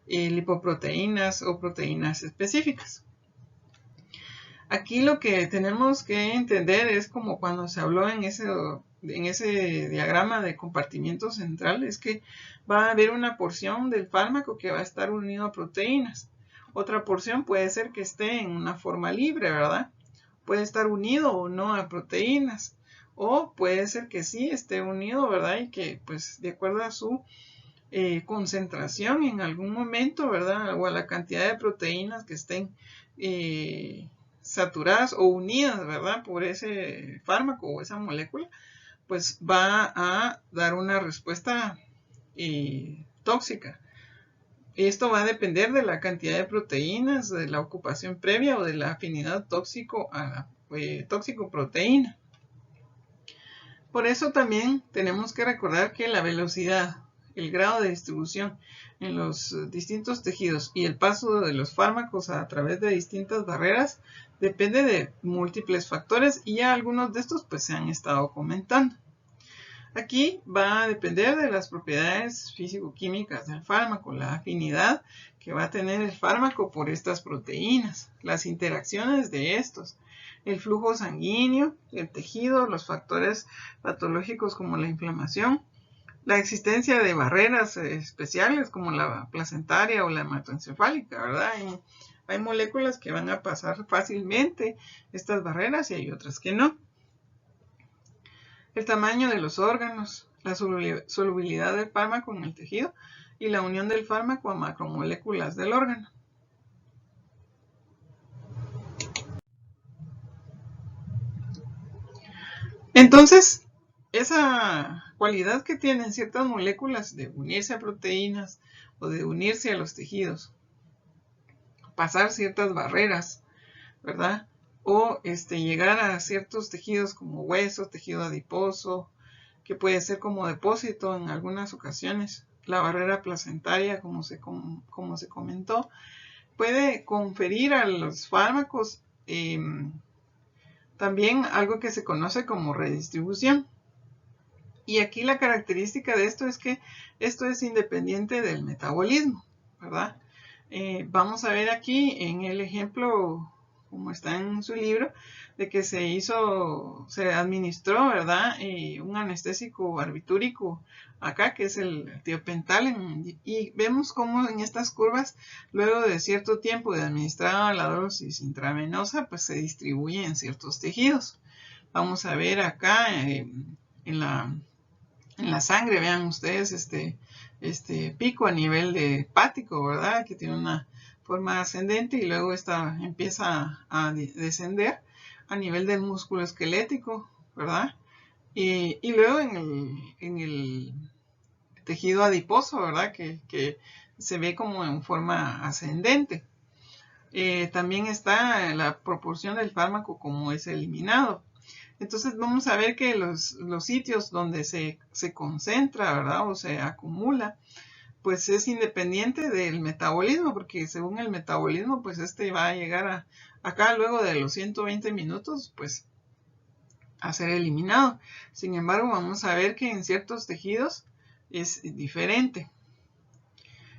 lipoproteínas o proteínas específicas. Aquí lo que tenemos que entender es como cuando se habló en ese diagrama de compartimiento central, es que va a haber una porción del fármaco que va a estar unido a proteínas. Otra porción puede ser que esté en una forma libre, ¿verdad? puede estar unido o no a proteínas. O puede ser que sí esté unido, ¿verdad? Y que pues de acuerdo a su concentración en algún momento, ¿verdad? O a la cantidad de proteínas que estén saturadas o unidas, ¿verdad? Por ese fármaco o esa molécula, pues va a dar una respuesta tóxica. Esto va a depender de la cantidad de proteínas, de la ocupación previa o de la afinidad tóxico a la tóxico-proteína. Por eso también tenemos que recordar que la velocidad, el grado de distribución en los distintos tejidos y el paso de los fármacos a través de distintas barreras depende de múltiples factores y ya algunos de estos pues se han estado comentando. Aquí va a depender de las propiedades físico-químicas del fármaco, la afinidad que va a tener el fármaco por estas proteínas, las interacciones de estos, el flujo sanguíneo, el tejido, los factores patológicos como la inflamación, la existencia de barreras especiales como la placentaria o la hematoencefálica, ¿verdad? Hay moléculas que van a pasar fácilmente estas barreras y hay otras que no. El tamaño de los órganos, la solubilidad del fármaco en el tejido y la unión del fármaco a macromoléculas del órgano. Entonces, esa cualidad que tienen ciertas moléculas de unirse a proteínas o de unirse a los tejidos, pasar ciertas barreras, ¿verdad? O llegar a ciertos tejidos como hueso, tejido adiposo, que puede ser como depósito en algunas ocasiones. La barrera placentaria, como se comentó, puede conferir a los fármacos también algo que se conoce como redistribución. Y aquí la característica de esto es que esto es independiente del metabolismo, ¿verdad? Vamos a ver aquí en el ejemplo, como está en su libro, de que se administró, ¿verdad? Un anestésico barbitúrico acá, que es el tiopental, y vemos cómo en estas curvas, luego de cierto tiempo de administrada la dosis intravenosa, pues se distribuye en ciertos tejidos. Vamos a ver acá en la sangre, vean ustedes este pico a nivel de hepático, ¿verdad? Que tiene una forma ascendente y luego esta empieza a descender a nivel del músculo esquelético, ¿verdad? Y luego en el tejido adiposo, ¿verdad? Que se ve como en forma ascendente. También está la proporción del fármaco como es eliminado. Entonces vamos a ver que los sitios donde se concentra, ¿verdad? O se acumula, pues es independiente del metabolismo, porque según el metabolismo, pues va a llegar acá luego de los 120 minutos, pues a ser eliminado. Sin embargo, vamos a ver que en ciertos tejidos es diferente.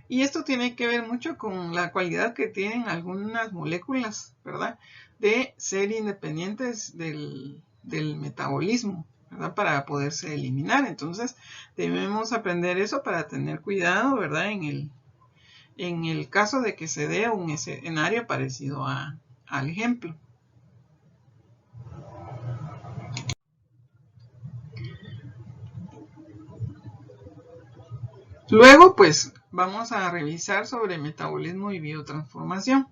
Y esto tiene que ver mucho con la cualidad que tienen algunas moléculas, ¿verdad? De ser independientes del metabolismo, ¿verdad? Para poderse eliminar. Entonces, debemos aprender eso para tener cuidado, ¿verdad? En el caso de que se dé un escenario parecido al ejemplo. Luego, pues, vamos a revisar sobre metabolismo y biotransformación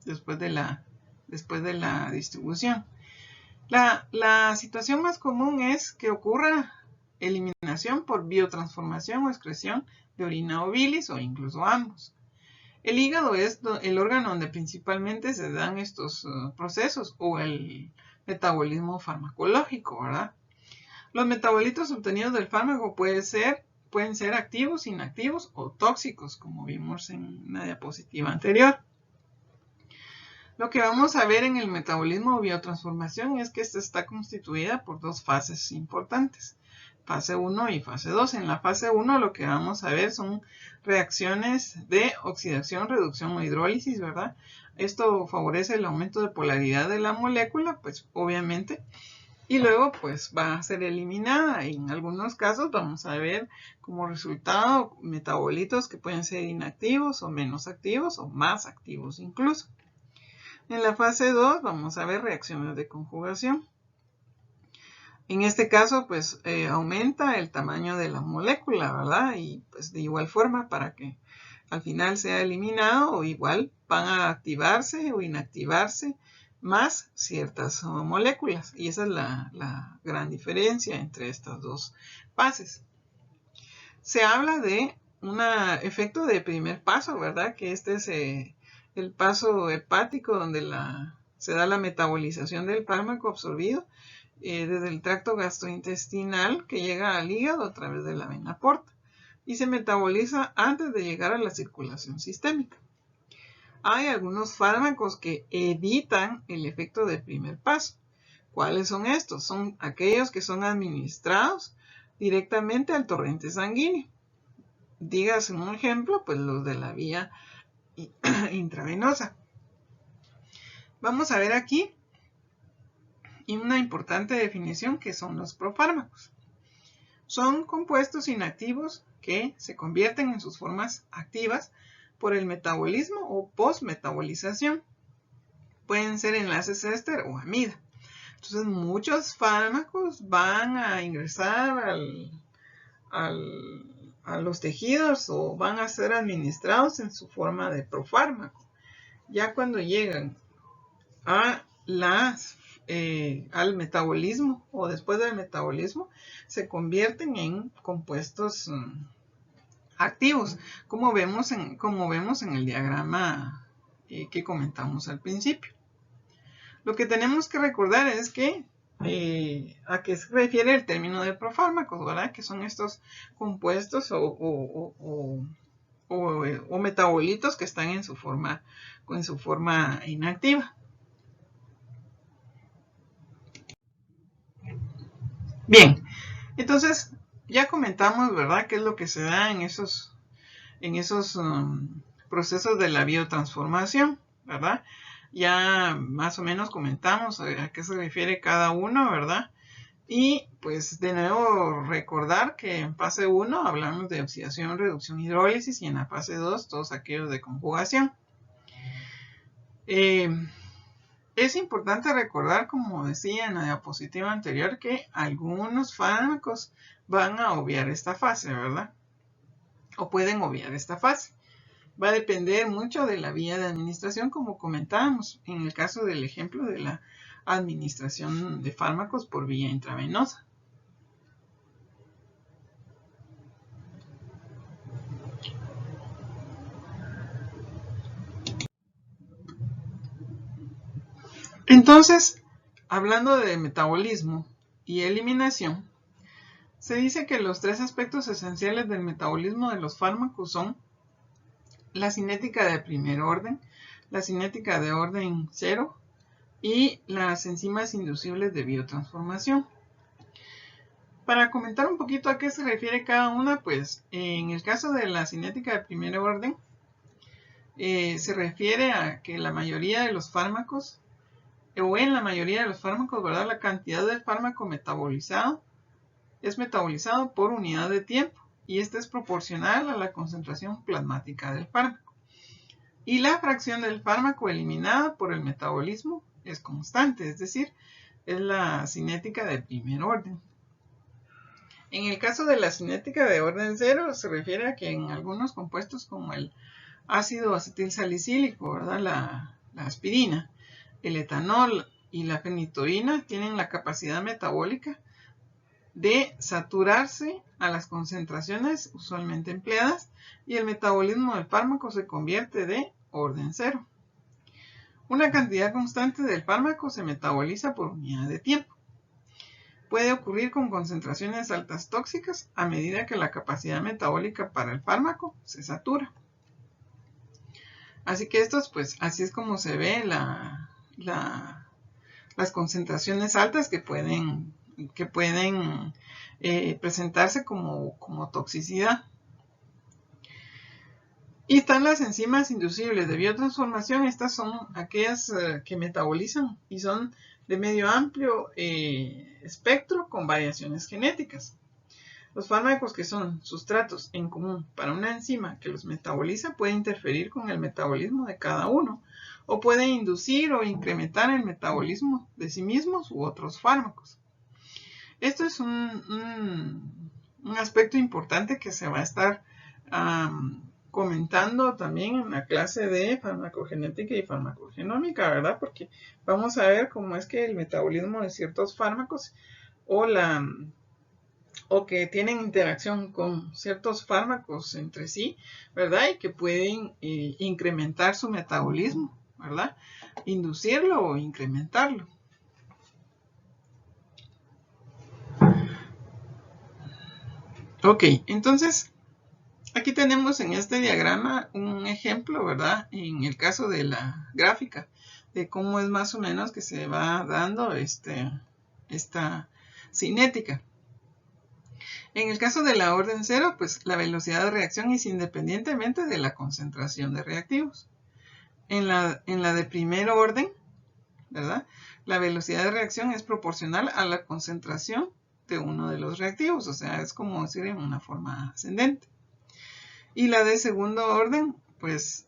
después de la distribución. La situación más común es que ocurra eliminación por biotransformación o excreción de orina o bilis o incluso ambos. El hígado es el órgano donde principalmente se dan estos procesos o el metabolismo farmacológico, ¿verdad? Los metabolitos obtenidos del fármaco pueden ser activos, inactivos o tóxicos, como vimos en una diapositiva anterior. Lo que vamos a ver en el metabolismo o biotransformación es que esta está constituida por dos fases importantes, fase 1 y fase 2. En la fase 1 lo que vamos a ver son reacciones de oxidación, reducción o hidrólisis, ¿verdad? Esto favorece el aumento de polaridad de la molécula, pues obviamente, y luego pues va a ser eliminada. En algunos casos vamos a ver como resultado metabolitos que pueden ser inactivos o menos activos o más activos incluso. En la fase 2 vamos a ver reacciones de conjugación. En este caso, pues aumenta el tamaño de la molécula, ¿verdad? Y pues de igual forma para que al final sea eliminado, o igual van a activarse o inactivarse más ciertas moléculas. Y esa es la gran diferencia entre estas dos fases. Se habla de un efecto de primer paso, ¿verdad? Que este es el paso hepático donde se da la metabolización del fármaco absorbido desde el tracto gastrointestinal que llega al hígado a través de la vena porta y se metaboliza antes de llegar a la circulación sistémica. Hay algunos fármacos que evitan el efecto de primer paso. ¿Cuáles son estos? Son aquellos que son administrados directamente al torrente sanguíneo. Dígase un ejemplo, pues los de la vía intravenosa. Vamos a ver aquí una importante definición que son los profármacos. Son compuestos inactivos que se convierten en sus formas activas por el metabolismo o postmetabolización. Pueden ser enlaces éster o amida. Entonces muchos fármacos van a ingresar a los tejidos o van a ser administrados en su forma de profármaco. Ya cuando llegan al metabolismo o después del metabolismo se convierten en compuestos activos, como vemos en el diagrama que comentamos al principio. Lo que tenemos que recordar es que a qué se refiere el término de profármacos, ¿verdad? Que son estos compuestos o metabolitos que están en su forma inactiva. Bien, entonces ya comentamos, ¿verdad?, qué es lo que se da en esos procesos de la biotransformación, ¿verdad? Ya más o menos comentamos a qué se refiere cada uno, ¿verdad? Y pues de nuevo recordar que en fase 1 hablamos de oxidación, reducción, hidrólisis y en la fase 2 todos aquellos de conjugación. Es importante recordar, como decía en la diapositiva anterior, que algunos fármacos van a obviar esta fase, ¿verdad? O pueden obviar esta fase. Va a depender mucho de la vía de administración, como comentábamos en el caso del ejemplo de la administración de fármacos por vía intravenosa. Entonces, hablando de metabolismo y eliminación, se dice que los tres aspectos esenciales del metabolismo de los fármacos son la cinética de primer orden, la cinética de orden 0 y las enzimas inducibles de biotransformación. Para comentar un poquito a qué se refiere cada una, pues en el caso de la cinética de primer orden, se refiere a que la mayoría de los fármacos, ¿verdad?, la cantidad de fármaco metabolizado es metabolizado por unidad de tiempo y este es proporcional a la concentración plasmática del fármaco. Y la fracción del fármaco eliminada por el metabolismo es constante, es decir, es la cinética de primer orden. En el caso de la cinética de orden 0 se refiere a que en algunos compuestos como el ácido acetilsalicílico, ¿verdad?, la aspirina, el etanol y la fenitoína tienen la capacidad metabólica de saturarse a las concentraciones usualmente empleadas y el metabolismo del fármaco se convierte de orden 0. Una cantidad constante del fármaco se metaboliza por unidad de tiempo. Puede ocurrir con concentraciones altas tóxicas a medida que la capacidad metabólica para el fármaco se satura. Así que así es como se ve las concentraciones altas que pueden presentarse como toxicidad. Y están las enzimas inducibles de biotransformación. Estas son aquellas que metabolizan y son de medio amplio espectro con variaciones genéticas. Los fármacos que son sustratos en común para una enzima que los metaboliza pueden interferir con el metabolismo de cada uno o puede inducir o incrementar el metabolismo de sí mismos u otros fármacos. Esto es un aspecto importante que se va a estar comentando también en la clase de farmacogenética y farmacogenómica, ¿verdad? Porque vamos a ver cómo es que el metabolismo de ciertos fármacos o que tienen interacción con ciertos fármacos entre sí, ¿verdad? Y que pueden incrementar su metabolismo, ¿verdad? Inducirlo o incrementarlo. Ok, entonces aquí tenemos en este diagrama un ejemplo, ¿verdad? En el caso de la gráfica, de cómo es más o menos que se va dando esta cinética. En el caso de la orden 0, pues la velocidad de reacción es independientemente de la concentración de reactivos. En la de primer orden, ¿verdad? La velocidad de reacción es proporcional a la concentración de uno de los reactivos, o sea, es como decir en una forma ascendente. Y la de segundo orden, pues,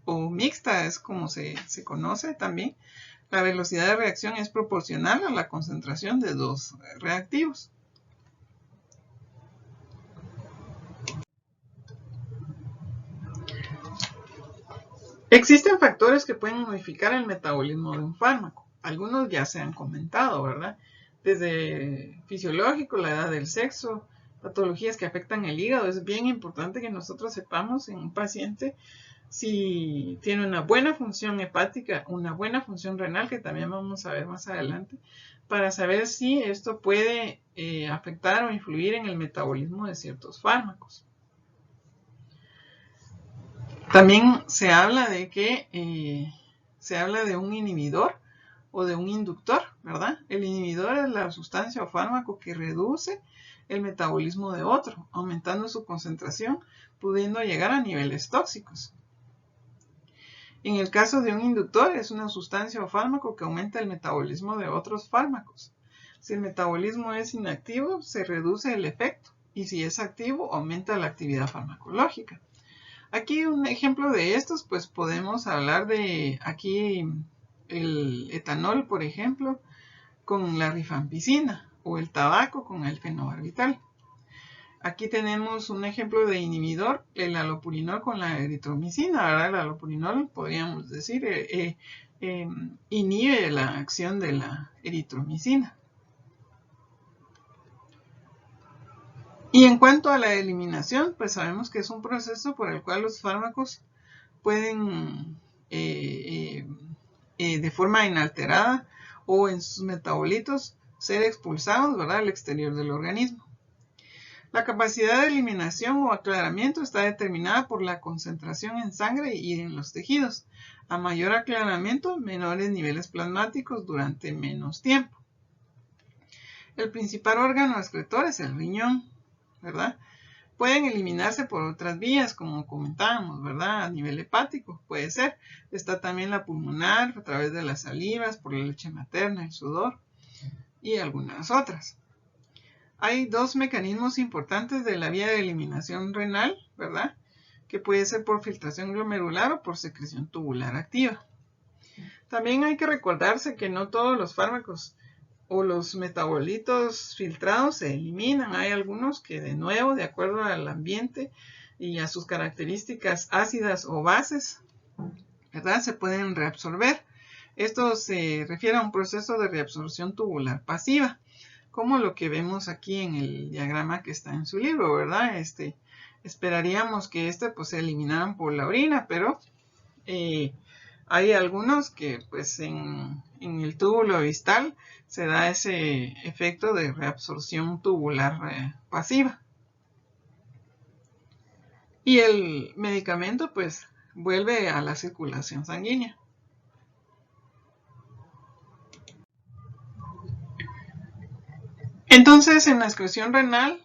o mixta, es como se conoce también. La velocidad de reacción es proporcional a la concentración de dos reactivos. Existen factores que pueden modificar el metabolismo de un fármaco. Algunos ya se han comentado, ¿verdad? Desde fisiológico, la edad del sexo, patologías que afectan el hígado. Es bien importante que nosotros sepamos en un paciente si tiene una buena función hepática, una buena función renal, que también vamos a ver más adelante, para saber si esto puede afectar o influir en el metabolismo de ciertos fármacos. También se habla de que se habla de un inhibidor o de un inductor, ¿verdad? El inhibidor es la sustancia o fármaco que reduce el metabolismo de otro, aumentando su concentración, pudiendo llegar a niveles tóxicos. En el caso de un inductor, es una sustancia o fármaco que aumenta el metabolismo de otros fármacos. Si el metabolismo es inactivo, se reduce el efecto, y si es activo, aumenta la actividad farmacológica. Aquí un ejemplo de estos, pues podemos hablar de aquí el etanol, por ejemplo, con la rifampicina, o el tabaco con el fenobarbital. Aquí tenemos un ejemplo de inhibidor, el allopurinol con la eritromicina, ¿verdad? El allopurinol, podríamos decir, inhibe la acción de la eritromicina. Y en cuanto a la eliminación, pues sabemos que es un proceso por el cual los fármacos pueden, de forma inalterada o en sus metabolitos, ser expulsados, ¿verdad?, al exterior del organismo. La capacidad de eliminación o aclaramiento está determinada por la concentración en sangre y en los tejidos. A mayor aclaramiento, menores niveles plasmáticos durante menos tiempo. El principal órgano excretor es el riñón, ¿verdad? Pueden eliminarse por otras vías, como comentábamos, ¿verdad? A nivel hepático puede ser. Está también la pulmonar, a través de las salivas, por la leche materna, el sudor y algunas otras. Hay dos mecanismos importantes de la vía de eliminación renal, ¿verdad? Que puede ser por filtración glomerular o por secreción tubular activa. También hay que recordarse que no todos los fármacos o los metabolitos filtrados se eliminan. Hay algunos que, de nuevo, de acuerdo al ambiente y a sus características ácidas o bases, ¿verdad?, se pueden reabsorber. Esto se refiere a un proceso de reabsorción tubular pasiva, como lo que vemos aquí en el diagrama que está en su libro, ¿verdad? Esperaríamos que pues se eliminaran por la orina, pero hay algunos que pues en el túbulo distal se da ese efecto de reabsorción tubular pasiva. Y el medicamento pues vuelve a la circulación sanguínea. Entonces, en la excreción renal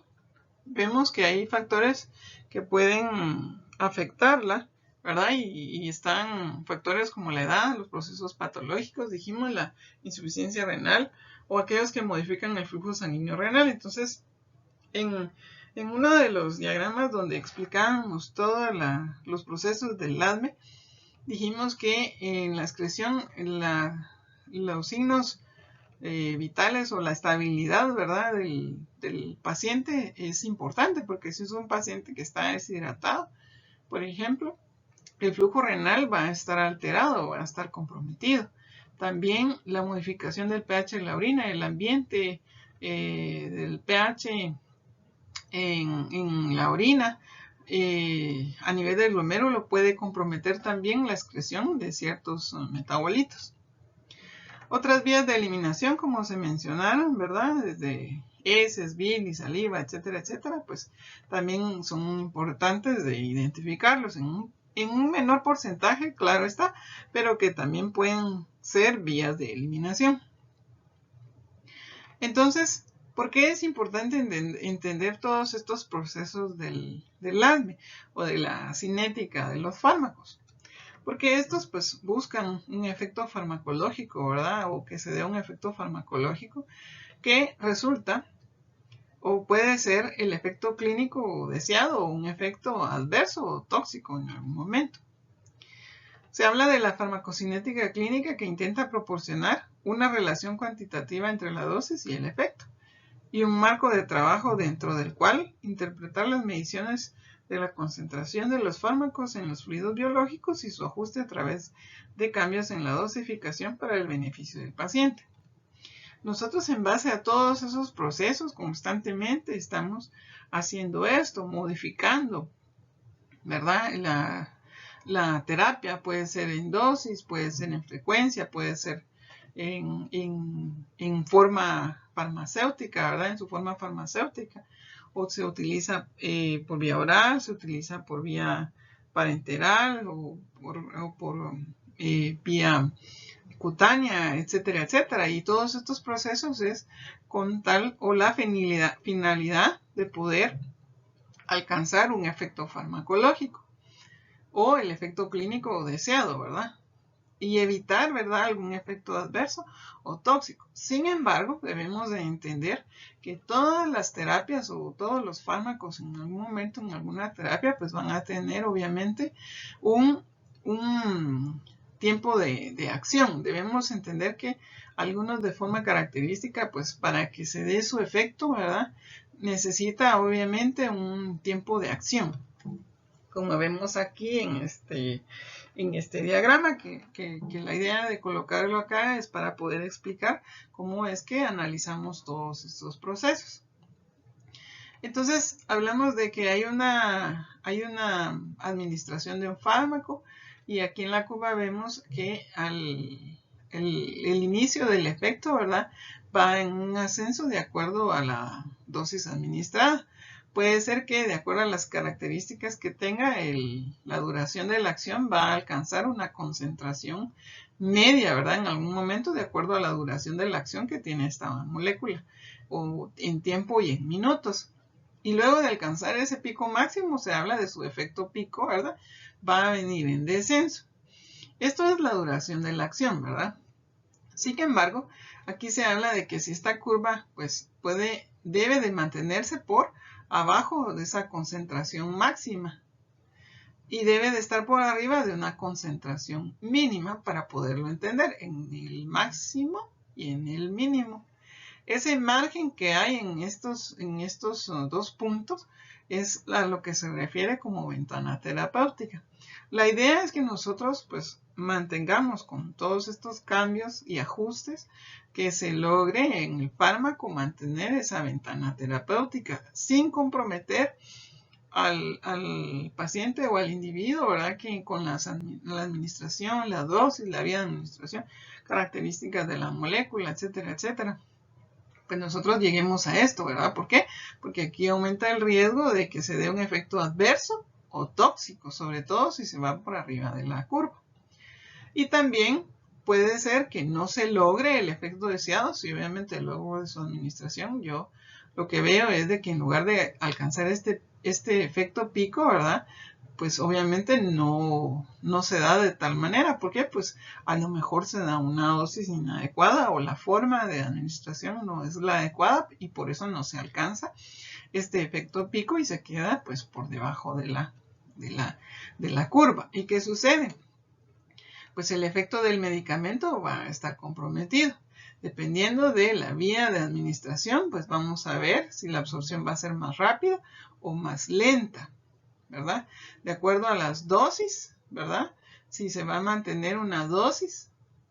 vemos que hay factores que pueden afectarla, ¿verdad? Y están factores como la edad, los procesos patológicos, dijimos, la insuficiencia renal o aquellos que modifican el flujo sanguíneo renal. Entonces, en uno de los diagramas donde explicábamos todos los procesos del ADME, dijimos que en la excreción los signos vitales o la estabilidad, ¿verdad?, del paciente es importante, porque si es un paciente que está deshidratado, por ejemplo, el flujo renal va a estar alterado, va a estar comprometido. También la modificación del pH de la orina, el ambiente del pH en la orina a nivel del glomérulo puede comprometer también la excreción de ciertos metabolitos. Otras vías de eliminación, como se mencionaron, ¿verdad? Desde heces, bilis, saliva, etcétera, etcétera, pues también son importantes de identificarlos en un menor porcentaje, claro está, pero que también pueden ser vías de eliminación. Entonces, ¿por qué es importante entender todos estos procesos del ADME o de la cinética de los fármacos? Porque estos pues buscan un efecto farmacológico, ¿verdad? O que se dé un efecto farmacológico que resulta o puede ser el efecto clínico deseado o un efecto adverso o tóxico en algún momento. Se habla de la farmacocinética clínica que intenta proporcionar una relación cuantitativa entre la dosis y el efecto, y un marco de trabajo dentro del cual interpretar las mediciones de la concentración de los fármacos en los fluidos biológicos y su ajuste a través de cambios en la dosificación para el beneficio del paciente. Nosotros, en base a todos esos procesos, constantemente estamos haciendo esto, modificando, ¿verdad? La terapia puede ser en dosis, puede ser en frecuencia, puede ser en forma farmacéutica, ¿verdad? En su forma farmacéutica. O se utiliza por vía oral, se utiliza por vía parenteral o por vía cutánea, etcétera, etcétera. Y todos estos procesos es con tal o la finalidad de poder alcanzar un efecto farmacológico o el efecto clínico deseado, ¿verdad? Y evitar, ¿verdad?, algún efecto adverso o tóxico. Sin embargo, debemos de entender que todas las terapias o todos los fármacos en algún momento, en alguna terapia, pues van a tener obviamente un tiempo de acción. Debemos entender que algunos de forma característica, pues para que se dé su efecto, ¿verdad?, necesita obviamente un tiempo de acción. Como vemos aquí en este diagrama, que la idea de colocarlo acá es para poder explicar cómo es que analizamos todos estos procesos. Entonces, hablamos de que hay una administración de un fármaco, y aquí en la curva vemos que el inicio del efecto, ¿verdad?, va en un ascenso de acuerdo a la dosis administrada. Puede ser que de acuerdo a las características que tenga, la duración de la acción va a alcanzar una concentración media, ¿verdad?, en algún momento de acuerdo a la duración de la acción que tiene esta molécula, o en tiempo y en minutos. Y luego de alcanzar ese pico máximo, se habla de su efecto pico, ¿verdad?, va a venir en descenso. Esto es la duración de la acción, ¿verdad? Sin embargo, aquí se habla de que si esta curva pues debe de mantenerse por abajo de esa concentración máxima y debe de estar por arriba de una concentración mínima para poderlo entender en el máximo y en el mínimo. Ese margen que hay en estos dos puntos es a lo que se refiere como ventana terapéutica. La idea es que nosotros pues mantengamos con todos estos cambios y ajustes que se logre en el fármaco mantener esa ventana terapéutica sin comprometer al paciente o al individuo, ¿verdad?, que con la administración, la dosis, la vía de administración, características de la molécula, etcétera, etcétera, pues nosotros lleguemos a esto, ¿verdad? ¿Por qué? Porque aquí aumenta el riesgo de que se dé un efecto adverso o tóxico, sobre todo si se va por arriba de la curva. Y también puede ser que no se logre el efecto deseado, si obviamente luego de su administración yo lo que veo es de que en lugar de alcanzar este efecto pico, ¿verdad?, pues obviamente no se da de tal manera. ¿Por qué? Pues a lo mejor se da una dosis inadecuada o la forma de administración no es la adecuada y por eso no se alcanza este efecto pico y se queda pues por debajo de la curva. ¿Y qué sucede? pues el efecto del medicamento va a estar comprometido. Dependiendo de la vía de administración, pues vamos a ver si la absorción va a ser más rápida o más lenta, ¿verdad? De acuerdo a las dosis, ¿verdad? Si se va a mantener una dosis,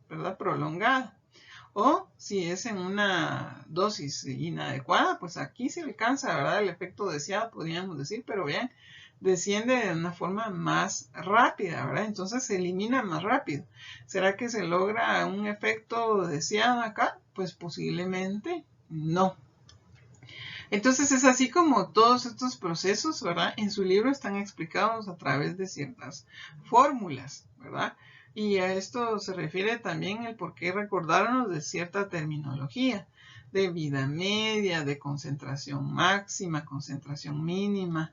¿verdad? Prolongada. O si es en una dosis inadecuada, pues aquí se alcanza, ¿verdad? El efecto deseado, podríamos decir, pero vean, desciende de una forma más rápida, ¿verdad? Entonces se elimina más rápido. ¿Será que se logra un efecto deseado acá? Pues posiblemente no. Entonces es así como todos estos procesos, ¿verdad? En su libro están explicados a través de ciertas fórmulas, ¿verdad? Y a esto se refiere también el por qué recordarnos de cierta terminología, de vida media, de concentración máxima, concentración mínima,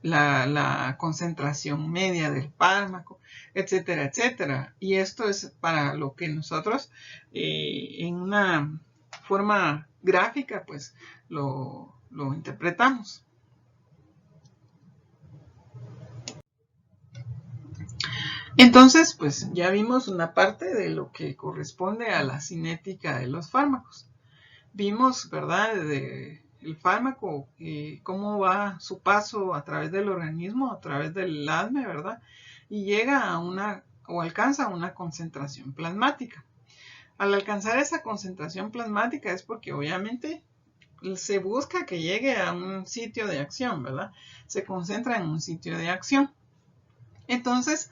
la concentración media del fármaco, etcétera, etcétera. Y esto es para lo que nosotros en una forma gráfica pues lo interpretamos. Entonces, pues ya vimos una parte de lo que corresponde a la cinética de los fármacos. Vimos, ¿verdad?, el fármaco, cómo va su paso a través del organismo, a través del ADME, ¿verdad? Y llega a o alcanza una concentración plasmática. Al alcanzar esa concentración plasmática es porque obviamente se busca que llegue a un sitio de acción, ¿verdad? Se concentra en un sitio de acción. Entonces,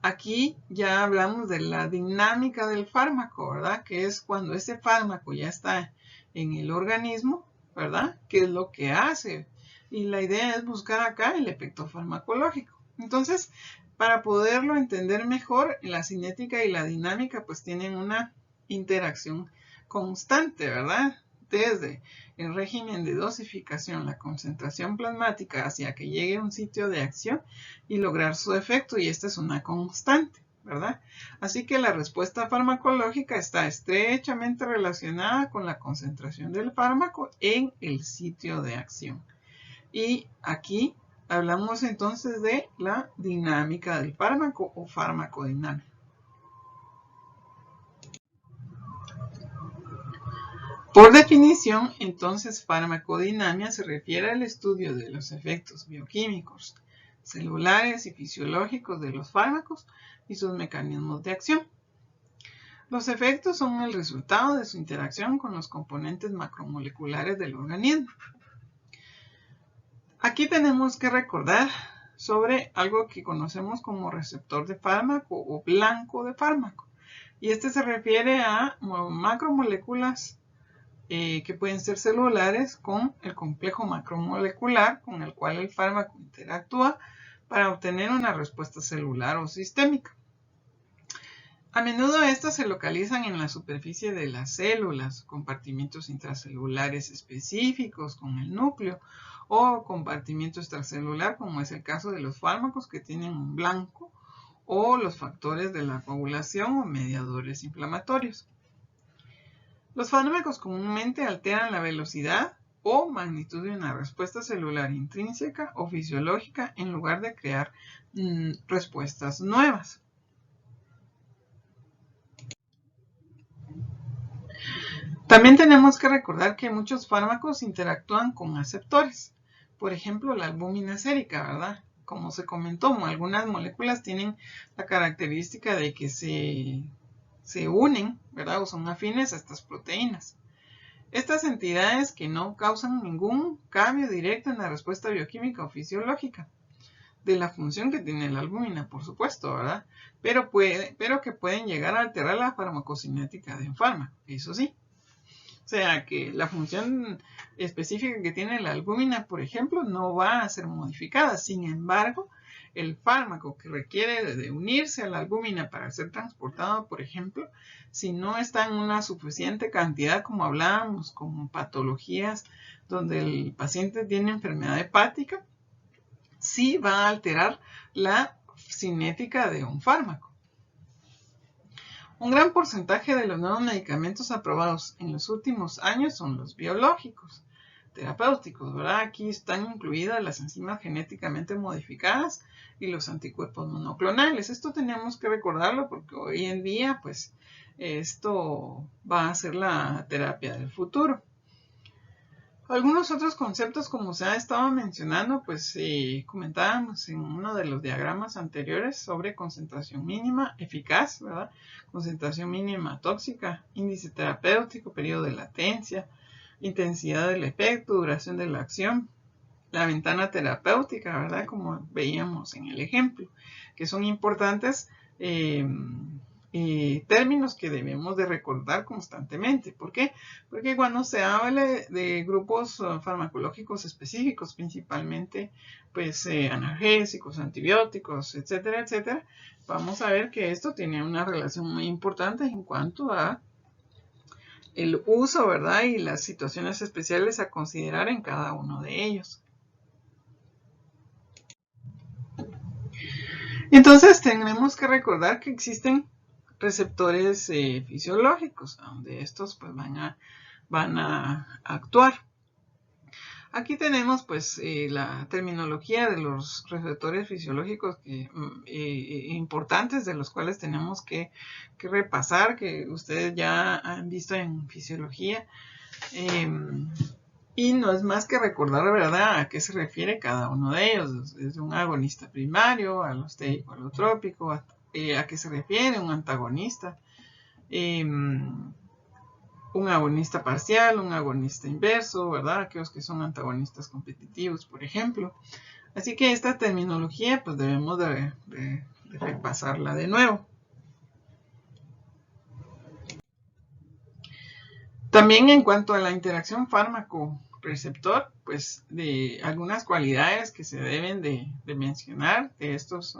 aquí ya hablamos de la dinámica del fármaco, ¿verdad? Que es cuando ese fármaco ya está en el organismo, ¿verdad? ¿Qué es lo que hace? Y la idea es buscar acá el efecto farmacológico. Entonces, para poderlo entender mejor, la cinética y la dinámica pues tienen una interacción constante, ¿verdad? Desde el régimen de dosificación, la concentración plasmática hacia que llegue a un sitio de acción y lograr su efecto, y esta es una constante, ¿verdad? Así que la respuesta farmacológica está estrechamente relacionada con la concentración del fármaco en el sitio de acción. Y aquí hablamos entonces de la dinámica del fármaco o farmacodinámica. Por definición, entonces, farmacodinamia se refiere al estudio de los efectos bioquímicos, celulares y fisiológicos de los fármacos y sus mecanismos de acción. Los efectos son el resultado de su interacción con los componentes macromoleculares del organismo. Aquí tenemos que recordar sobre algo que conocemos como receptor de fármaco o blanco de fármaco. Y este se refiere a macromoléculas que pueden ser celulares con el complejo macromolecular con el cual el fármaco interactúa para obtener una respuesta celular o sistémica. A menudo estas se localizan en la superficie de las células, compartimientos intracelulares específicos con el núcleo o compartimiento extracelular, como es el caso de los fármacos que tienen un blanco o los factores de la coagulación o mediadores inflamatorios. Los fármacos comúnmente alteran la velocidad o magnitud de una respuesta celular intrínseca o fisiológica en lugar de crear respuestas nuevas. También tenemos que recordar que muchos fármacos interactúan con aceptores. Por ejemplo, la albúmina sérica, ¿verdad? Como se comentó, algunas moléculas tienen la característica de que se unen, ¿verdad? O son afines a estas proteínas. Estas entidades que no causan ningún cambio directo en la respuesta bioquímica o fisiológica de la función que tiene la albúmina, por supuesto, ¿verdad? Pero que pueden llegar a alterar la farmacocinética de un fármaco, eso sí. O sea que la función específica que tiene la albúmina, por ejemplo, no va a ser modificada. Sin embargo, el fármaco que requiere de unirse a la albúmina para ser transportado, por ejemplo, si no está en una suficiente cantidad, como hablábamos, como patologías donde el paciente tiene enfermedad hepática, sí va a alterar la cinética de un fármaco. Un gran porcentaje de los nuevos medicamentos aprobados en los últimos años son los biológicos, terapéuticos, ¿verdad? Aquí están incluidas las enzimas genéticamente modificadas y los anticuerpos monoclonales. Esto tenemos que recordarlo porque hoy en día, pues, esto va a ser la terapia del futuro. Algunos otros conceptos, como se ha estado mencionando, pues comentábamos en uno de los diagramas anteriores sobre concentración mínima eficaz, ¿verdad? Concentración mínima tóxica, índice terapéutico, periodo de latencia, intensidad del efecto, duración de la acción, la ventana terapéutica, ¿verdad? Como veíamos en el ejemplo, que son importantes términos que debemos de recordar constantemente. ¿Por qué? Porque cuando se habla de grupos farmacológicos específicos, principalmente pues analgésicos, antibióticos, etcétera, etcétera, vamos a ver que esto tiene una relación muy importante en cuanto a el uso, ¿verdad? Y las situaciones especiales a considerar en cada uno de ellos. Entonces tenemos que recordar que existen receptores fisiológicos, donde estos pues van a actuar. Aquí tenemos pues la terminología de los receptores fisiológicos importantes, de los cuales tenemos que repasar, que ustedes ya han visto en fisiología. Y no es más que recordar, ¿verdad?, a qué se refiere cada uno de ellos. Es un agonista primario, alostérico, alotrópico, a qué se refiere un antagonista, un agonista parcial, un agonista inverso, ¿verdad? Aquellos que son antagonistas competitivos, por ejemplo. Así que esta terminología, pues debemos de repasarla de nuevo. También en cuanto a la interacción fármaco-receptor, pues de algunas cualidades que se deben de mencionar de estos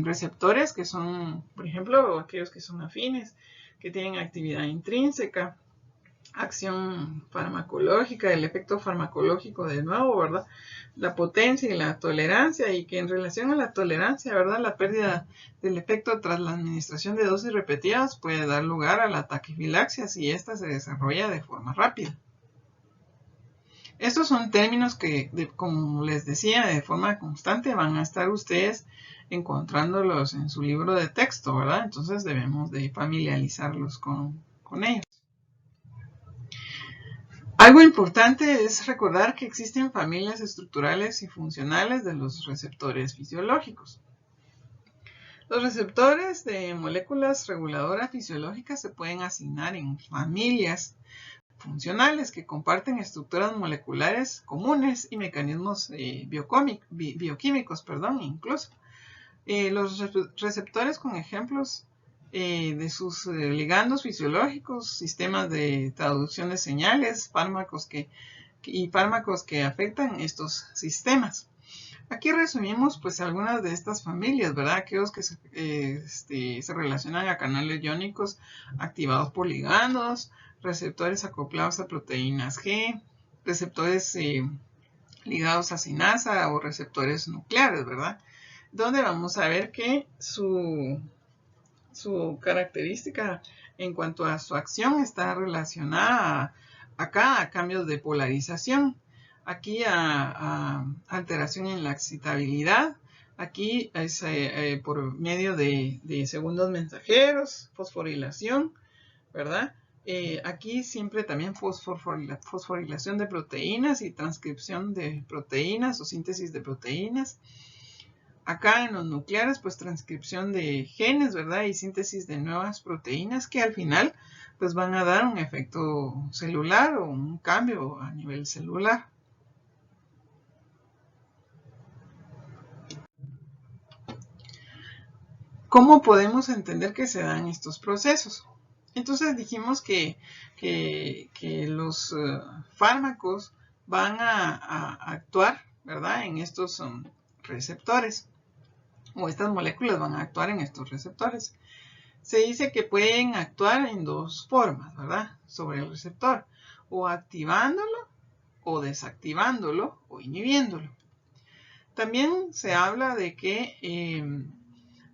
receptores, que son, por ejemplo, aquellos que son afines, que tienen actividad intrínseca, acción farmacológica, el efecto farmacológico de nuevo, ¿verdad? La potencia y la tolerancia, y que en relación a la tolerancia, ¿verdad? La pérdida del efecto tras la administración de dosis repetidas puede dar lugar a la taquifilaxia si ésta se desarrolla de forma rápida. Estos son términos que, como les decía, de forma constante van a estar ustedes encontrándolos en su libro de texto, ¿verdad? Entonces debemos de familiarizarlos con ellos. Algo importante es recordar que existen familias estructurales y funcionales de los receptores fisiológicos. Los receptores de moléculas reguladoras fisiológicas se pueden asignar en familias funcionales que comparten estructuras moleculares comunes y mecanismos bioquímicos, incluso. Los receptores con ejemplos de sus ligandos fisiológicos, sistemas de traducción de señales, fármacos que afectan estos sistemas. Aquí resumimos pues algunas de estas familias, ¿verdad? Aquellos que se relacionan a canales iónicos activados por ligandos, receptores acoplados a proteínas G, receptores ligados a sinasa o receptores nucleares, ¿verdad? Donde vamos a ver que su característica en cuanto a su acción está relacionada acá a cambios de polarización, aquí a alteración en la excitabilidad, aquí es por medio de segundos mensajeros, fosforilación, ¿verdad? Aquí siempre también fosforilación de proteínas y transcripción de proteínas o síntesis de proteínas. Acá en los nucleares, pues transcripción de genes, ¿verdad? Y síntesis de nuevas proteínas que al final pues van a dar un efecto celular o un cambio a nivel celular. ¿Cómo podemos entender que se dan estos procesos? Entonces dijimos que los fármacos van a actuar, ¿verdad? En estos receptores, o estas moléculas van a actuar en estos receptores. Se dice que pueden actuar en dos formas, ¿verdad? Sobre el receptor, o activándolo, o desactivándolo, o inhibiéndolo. También se habla de que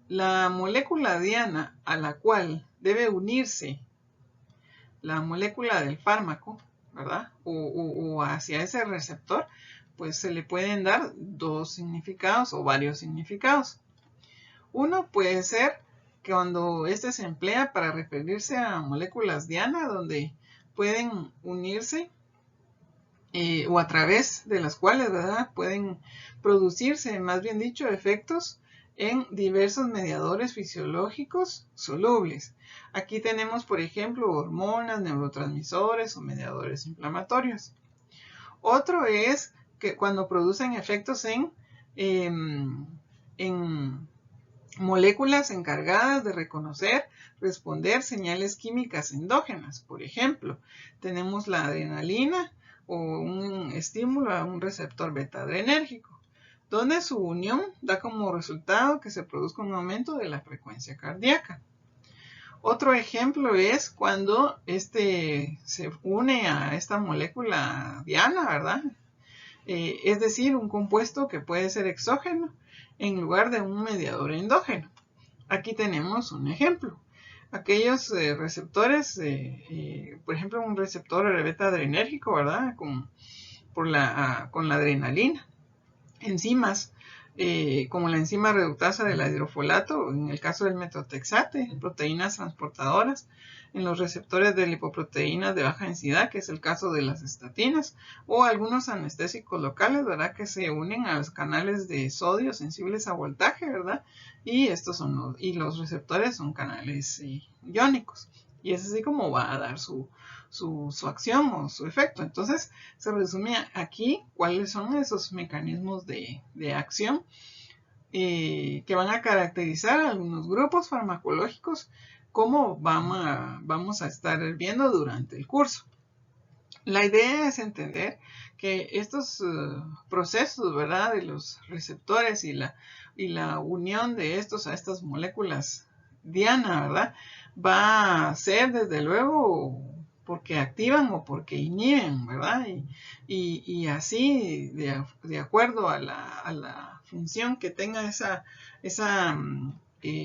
la molécula diana a la cual debe unirse la molécula del fármaco, ¿verdad? O hacia ese receptor, pues se le pueden dar dos significados o varios significados. Uno puede ser que cuando este se emplea para referirse a moléculas diana, donde pueden unirse o a través de las cuales, ¿verdad?, pueden producirse, más bien dicho, efectos en diversos mediadores fisiológicos solubles. Aquí tenemos, por ejemplo, hormonas, neurotransmisores o mediadores inflamatorios. Otro es que cuando producen efectos en moléculas encargadas de reconocer, responder señales químicas endógenas. Por ejemplo, tenemos la adrenalina o un estímulo a un receptor beta-adrenérgico, donde su unión da como resultado que se produzca un aumento de la frecuencia cardíaca. Otro ejemplo es cuando se une a esta molécula diana, ¿verdad? Es decir, un compuesto que puede ser exógeno en lugar de un mediador endógeno. Aquí tenemos un ejemplo. Aquellos receptores, por ejemplo, un receptor beta-adrenérgico, ¿verdad? Con la adrenalina. Enzimas, como la enzima reductasa del hidrofolato, en el caso del metotrexate, proteínas transportadoras, en los receptores de lipoproteínas de baja densidad, que es el caso de las estatinas, o algunos anestésicos locales, ¿verdad?, que se unen a los canales de sodio sensibles a voltaje, ¿verdad? Y los receptores son canales iónicos. Y es así como va a dar su acción o su efecto. Entonces, se resume aquí cuáles son esos mecanismos de acción que van a caracterizar algunos grupos farmacológicos, como vamos a estar viendo durante el curso. La idea es entender que estos procesos, ¿verdad?, de los receptores y la unión de estos a estas moléculas diana, ¿verdad?, va a ser desde luego porque activan o porque inhiben, ¿verdad? Y así, de acuerdo a la función que tenga esa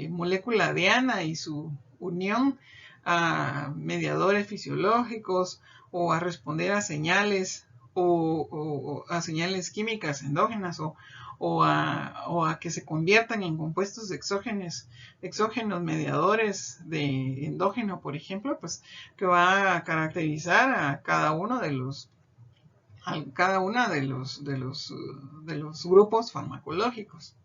molécula diana y su unión a mediadores fisiológicos o a responder a señales o a señales químicas endógenas o a que se conviertan en compuestos exógenos mediadores de endógeno, por ejemplo, pues que va a caracterizar a cada uno de los grupos farmacológicos.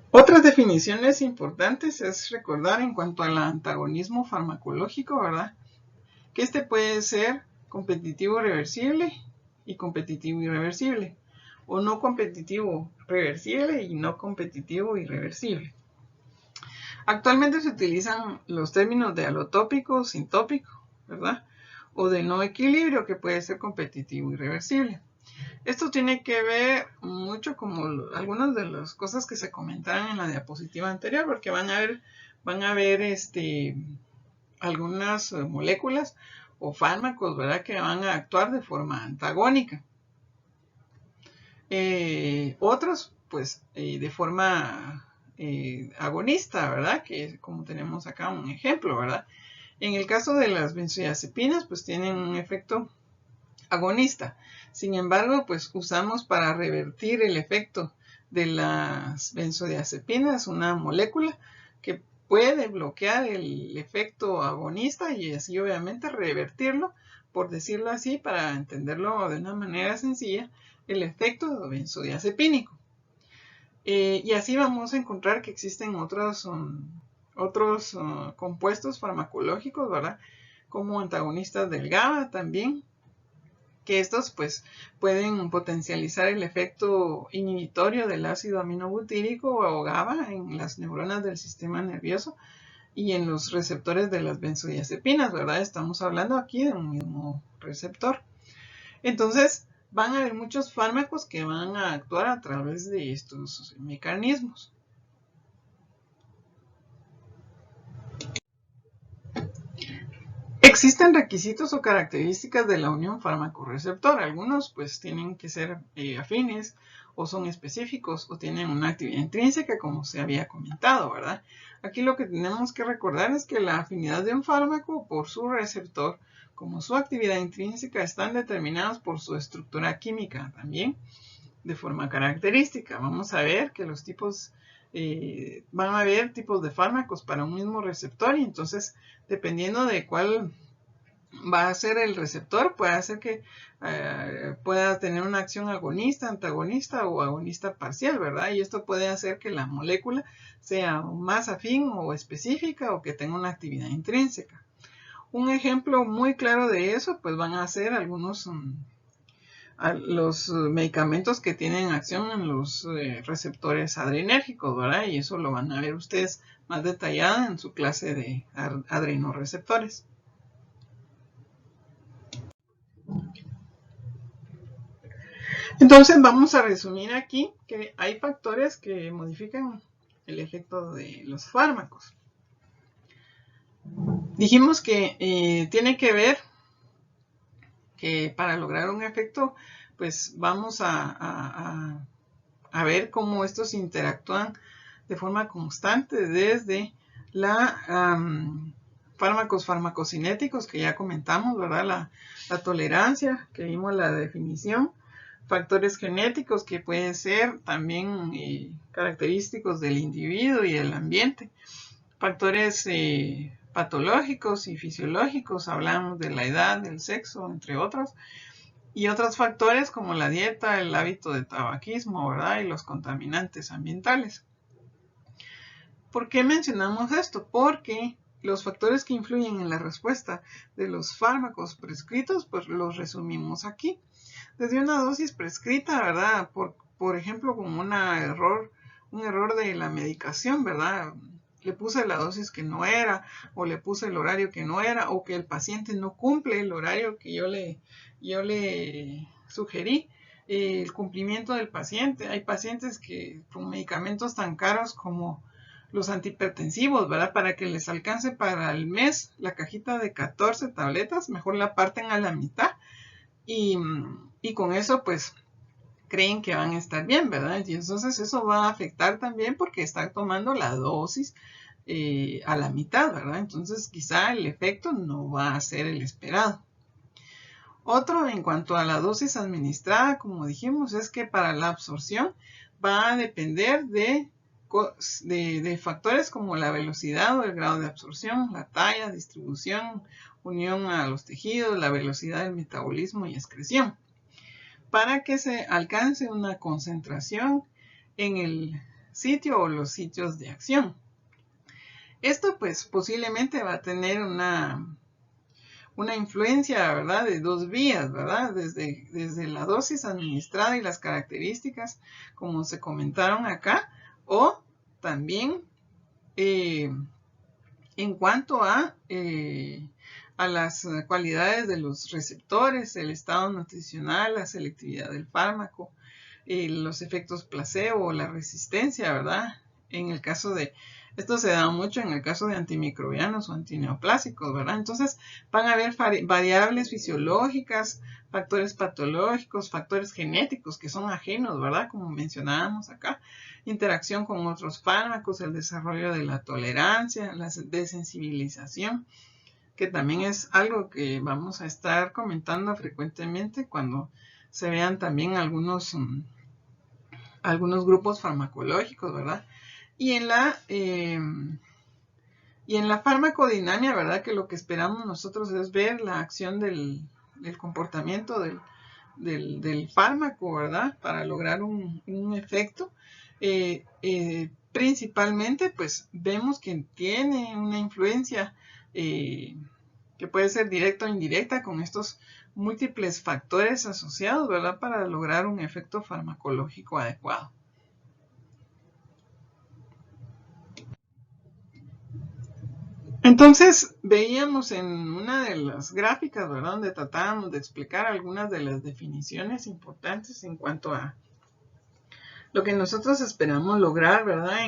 Otras definiciones importantes es recordar en cuanto al antagonismo farmacológico, ¿verdad?, que este puede ser competitivo reversible y competitivo irreversible, o no competitivo reversible y no competitivo irreversible. Actualmente se utilizan los términos de alotópico, sintópico, ¿verdad?, o de no equilibrio, que puede ser competitivo irreversible. Esto tiene que ver mucho como algunas de las cosas que se comentaron en la diapositiva anterior, porque van a ver algunas moléculas o fármacos, ¿verdad?, que van a actuar de forma antagónica. Otros, pues, de forma agonista, ¿verdad?, que como tenemos acá un ejemplo, ¿verdad? En el caso de las benzodiazepinas, pues tienen un efecto agonista. Sin embargo, pues usamos para revertir el efecto de las benzodiazepinas una molécula que puede bloquear el efecto agonista y así obviamente revertirlo, por decirlo así, para entenderlo de una manera sencilla, el efecto benzodiazepínico. Y así vamos a encontrar que existen otros compuestos farmacológicos, ¿verdad?, como antagonistas del GABA también, que estos pues pueden potencializar el efecto inhibitorio del ácido aminobutírico o GABA en las neuronas del sistema nervioso y en los receptores de las benzodiazepinas, ¿verdad? Estamos hablando aquí de un mismo receptor. Entonces, van a haber muchos fármacos que van a actuar a través de estos mecanismos. Existen requisitos o características de la unión fármaco-receptor. Algunos pues tienen que ser afines, o son específicos o tienen una actividad intrínseca, como se había comentado, ¿verdad? Aquí lo que tenemos que recordar es que la afinidad de un fármaco por su receptor, como su actividad intrínseca, están determinados por su estructura química también, de forma característica. Vamos a ver que los tipos, van a haber tipos de fármacos para un mismo receptor y entonces, dependiendo de cuál va a ser el receptor, puede hacer que pueda tener una acción agonista, antagonista o agonista parcial, ¿verdad? Y esto puede hacer que la molécula sea más afín o específica o que tenga una actividad intrínseca. Un ejemplo muy claro de eso, pues van a ser algunos los medicamentos que tienen acción en los receptores adrenérgicos, ¿verdad? Y eso lo van a ver ustedes más detallado en su clase de adrenoreceptores. Entonces vamos a resumir aquí que hay factores que modifican el efecto de los fármacos. Dijimos que tiene que ver que para lograr un efecto, pues vamos a ver cómo estos interactúan de forma constante desde la fármacos farmacocinéticos que ya comentamos, ¿verdad? La tolerancia, que vimos la definición, factores genéticos que pueden ser también característicos del individuo y del ambiente, factores patológicos y fisiológicos, hablamos de la edad, del sexo, entre otros, y otros factores como la dieta, el hábito de tabaquismo, ¿verdad? Y los contaminantes ambientales. ¿Por qué mencionamos esto? Porque los factores que influyen en la respuesta de los fármacos prescritos, pues los resumimos aquí. Desde una dosis prescrita, ¿verdad? Por ejemplo, como un error de la medicación, ¿verdad? Le puse la dosis que no era, o le puse el horario que no era, o que el paciente no cumple el horario que yo le sugerí. El cumplimiento del paciente. Hay pacientes que con medicamentos tan caros como los antihipertensivos, ¿verdad? Para que les alcance para el mes la cajita de 14 tabletas, mejor la parten a la mitad y con eso pues creen que van a estar bien, ¿verdad? Y entonces eso va a afectar también porque están tomando la dosis a la mitad, ¿verdad? Entonces quizá el efecto no va a ser el esperado. Otro, en cuanto a la dosis administrada, como dijimos, es que para la absorción va a depender de factores como la velocidad o el grado de absorción, la talla, distribución, unión a los tejidos, la velocidad del metabolismo y excreción, para que se alcance una concentración en el sitio o los sitios de acción. Esto pues posiblemente va a tener una influencia, ¿verdad? De dos vías, ¿verdad? Desde la dosis administrada y las características, como se comentaron acá, o también en cuanto a las cualidades de los receptores, el estado nutricional, la selectividad del fármaco, los efectos placebo, la resistencia, ¿verdad? En el caso de, esto se da mucho en el caso de antimicrobianos o antineoplásicos, ¿verdad? Entonces van a haber variables fisiológicas, factores patológicos, factores genéticos que son ajenos, ¿verdad? Como mencionábamos acá, interacción con otros fármacos, el desarrollo de la tolerancia, la desensibilización, que también es algo que vamos a estar comentando frecuentemente cuando se vean también algunos grupos farmacológicos, ¿verdad? Y en la farmacodinamia, ¿verdad? Que lo que esperamos nosotros es ver la acción del comportamiento del fármaco, ¿verdad? Para lograr un efecto. Principalmente, pues vemos que tiene una influencia que puede ser directa o indirecta con estos múltiples factores asociados, ¿verdad? Para lograr un efecto farmacológico adecuado. Entonces veíamos en una de las gráficas, ¿verdad? Donde tratábamos de explicar algunas de las definiciones importantes en cuanto a lo que nosotros esperamos lograr, ¿verdad?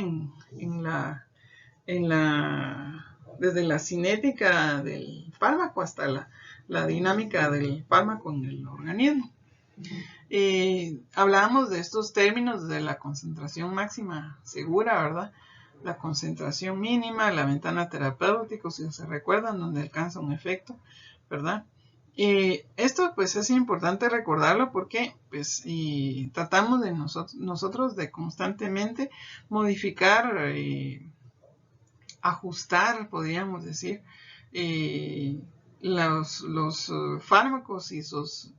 Desde la cinética del fármaco hasta la dinámica del fármaco en el organismo. Hablábamos de estos términos de la concentración máxima segura, ¿verdad? La concentración mínima, la ventana terapéutica, si se recuerdan, donde alcanza un efecto, ¿verdad? Esto pues es importante recordarlo porque pues tratamos de nosotros de constantemente modificar, ajustar, podríamos decir, los fármacos y sus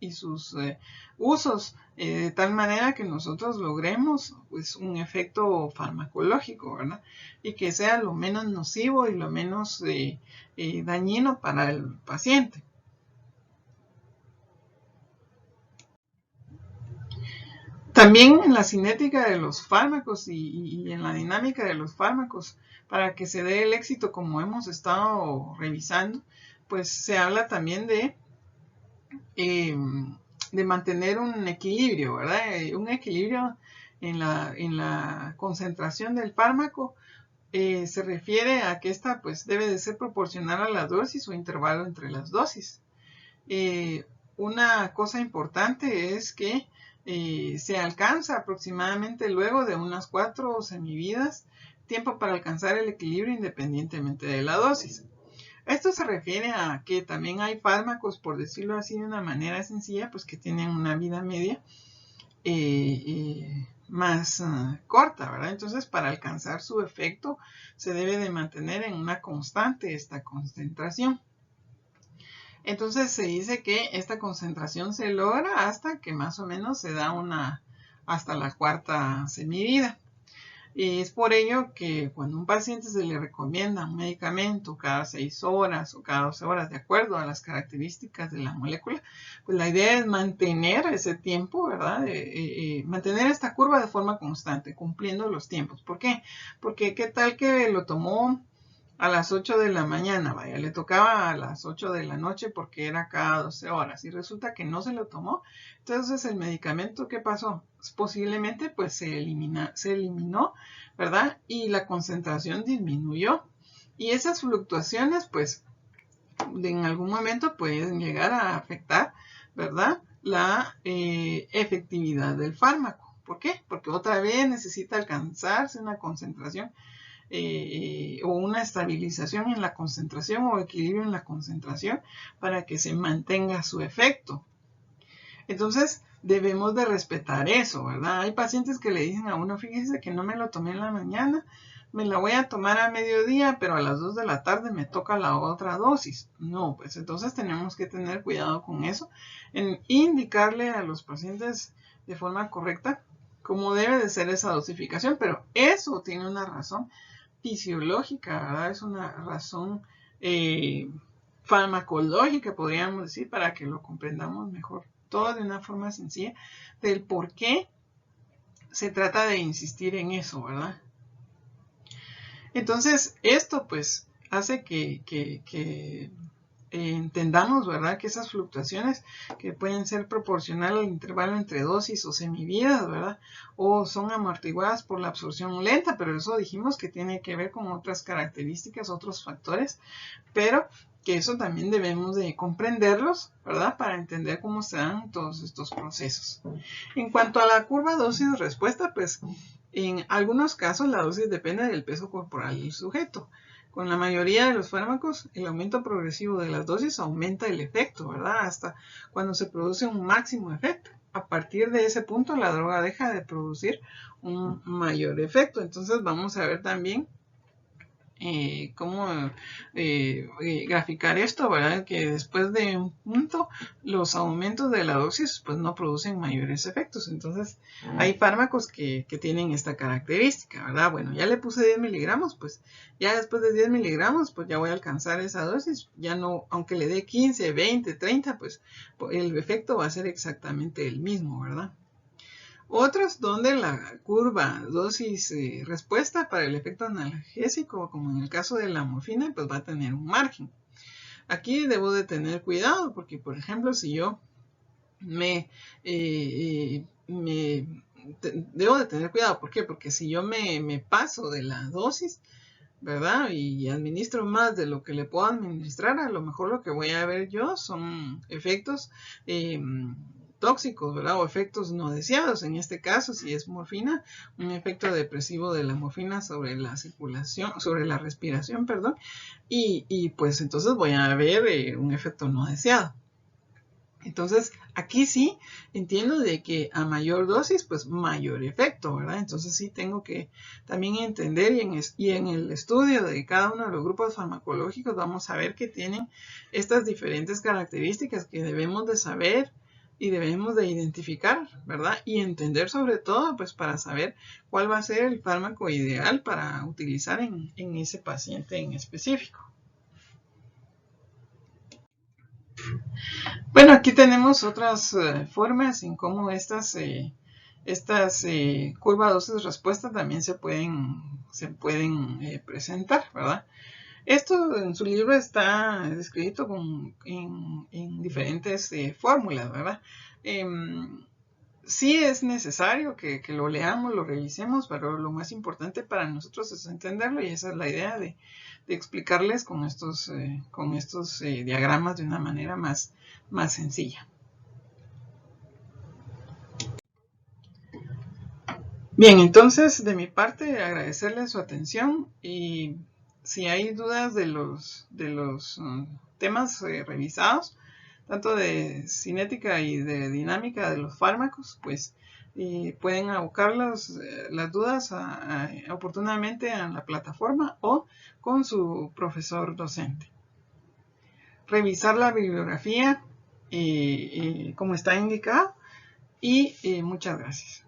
usos de tal manera que nosotros logremos pues un efecto farmacológico, ¿verdad? Y que sea lo menos nocivo y lo menos dañino para el paciente. También en la cinética de los fármacos y en la dinámica de los fármacos, para que se dé el éxito como hemos estado revisando, pues se habla también de mantener un equilibrio, ¿verdad? Un equilibrio en la concentración del fármaco se refiere a que esta pues debe de ser proporcional a la dosis o intervalo entre las dosis. Una cosa importante es que se alcanza aproximadamente luego de unas 4 semividas tiempo para alcanzar el equilibrio independientemente de la dosis. Esto se refiere a que también hay fármacos, por decirlo así de una manera sencilla, pues que tienen una vida media más corta, ¿verdad? Entonces, para alcanzar su efecto, se debe de mantener en una constante esta concentración. Entonces, se dice que esta concentración se logra hasta que más o menos se da hasta la 4ª semivida. Y es por ello que cuando a un paciente se le recomienda un medicamento cada 6 horas o cada 12 horas, de acuerdo a las características de la molécula, pues la idea es mantener ese tiempo, ¿verdad? Mantener esta curva de forma constante, cumpliendo los tiempos. ¿Por qué? Porque qué tal que lo tomó a las 8 de la mañana, vaya, le tocaba a las 8 de la noche porque era cada 12 horas y resulta que no se lo tomó. Entonces el medicamento, ¿qué pasó? Posiblemente pues se eliminó, ¿verdad? Y la concentración disminuyó. Y esas fluctuaciones pues en algún momento pueden llegar a afectar, ¿verdad? La efectividad del fármaco. ¿Por qué? Porque otra vez necesita alcanzarse una concentración o una estabilización en la concentración o equilibrio en la concentración para que se mantenga su efecto. Entonces, debemos de respetar eso, ¿verdad? Hay pacientes que le dicen a uno, fíjese que no me lo tomé en la mañana, me la voy a tomar a mediodía, pero a las 2 de la tarde me toca la otra dosis. No, pues entonces tenemos que tener cuidado con eso, en indicarle a los pacientes de forma correcta cómo debe de ser esa dosificación, pero eso tiene una razón fisiológica, ¿verdad? Es una razón farmacológica, podríamos decir, para que lo comprendamos mejor. Todo de una forma sencilla del por qué se trata de insistir en eso, ¿verdad? Entonces, esto pues hace que entendamos, ¿verdad? Que esas fluctuaciones que pueden ser proporcionales al intervalo entre dosis o semividas, ¿verdad? O son amortiguadas por la absorción lenta, pero eso dijimos que tiene que ver con otras características, otros factores, pero que eso también debemos de comprenderlos, ¿verdad? Para entender cómo se dan todos estos procesos. En cuanto a la curva dosis-respuesta, pues en algunos casos la dosis depende del peso corporal del sujeto. Con la mayoría de los fármacos, el aumento progresivo de las dosis aumenta el efecto, ¿verdad? Hasta cuando se produce un máximo efecto. A partir de ese punto, la droga deja de producir un mayor efecto. Entonces, vamos a ver también cómo graficar esto, ¿verdad? Que después de un punto los aumentos de la dosis pues no producen mayores efectos. Entonces hay fármacos que tienen esta característica, ¿verdad? Bueno, ya le puse 10 miligramos, pues ya después de 10 miligramos pues ya voy a alcanzar esa dosis. Ya no, aunque le dé 15, 20, 30, pues el efecto va a ser exactamente el mismo, ¿verdad? Otros donde la curva dosis-respuesta para el efecto analgésico, como en el caso de la morfina, pues va a tener un margen. Aquí debo de tener cuidado porque, por ejemplo, si yo debo de tener cuidado, ¿por qué? Porque si yo me paso de la dosis, ¿verdad? Y administro más de lo que le puedo administrar, a lo mejor lo que voy a ver yo son efectos tóxicos, ¿verdad? O efectos no deseados. En este caso, si es morfina, un efecto depresivo de la morfina sobre la circulación, sobre la respiración, perdón, y pues entonces voy a ver un efecto no deseado. Entonces, aquí sí entiendo de que a mayor dosis, pues mayor efecto, ¿verdad? Entonces sí tengo que también entender y en el estudio de cada uno de los grupos farmacológicos vamos a ver que tienen estas diferentes características que debemos de saber y debemos de identificar, ¿verdad? Y entender sobre todo, pues para saber cuál va a ser el fármaco ideal para utilizar en ese paciente en específico. Bueno, aquí tenemos otras formas en cómo estas curvas dosis-respuesta también se pueden presentar, ¿verdad? Esto en su libro está descrito en diferentes fórmulas, ¿verdad? Sí es necesario que lo leamos, lo revisemos, pero lo más importante para nosotros es entenderlo y esa es la idea de explicarles con estos diagramas de una manera más sencilla. Bien, entonces de mi parte agradecerles su atención y si hay dudas de los temas revisados, tanto de cinética y de dinámica de los fármacos, pues pueden abocar las dudas oportunamente a la plataforma o con su profesor docente. Revisar la bibliografía como está indicado y muchas gracias.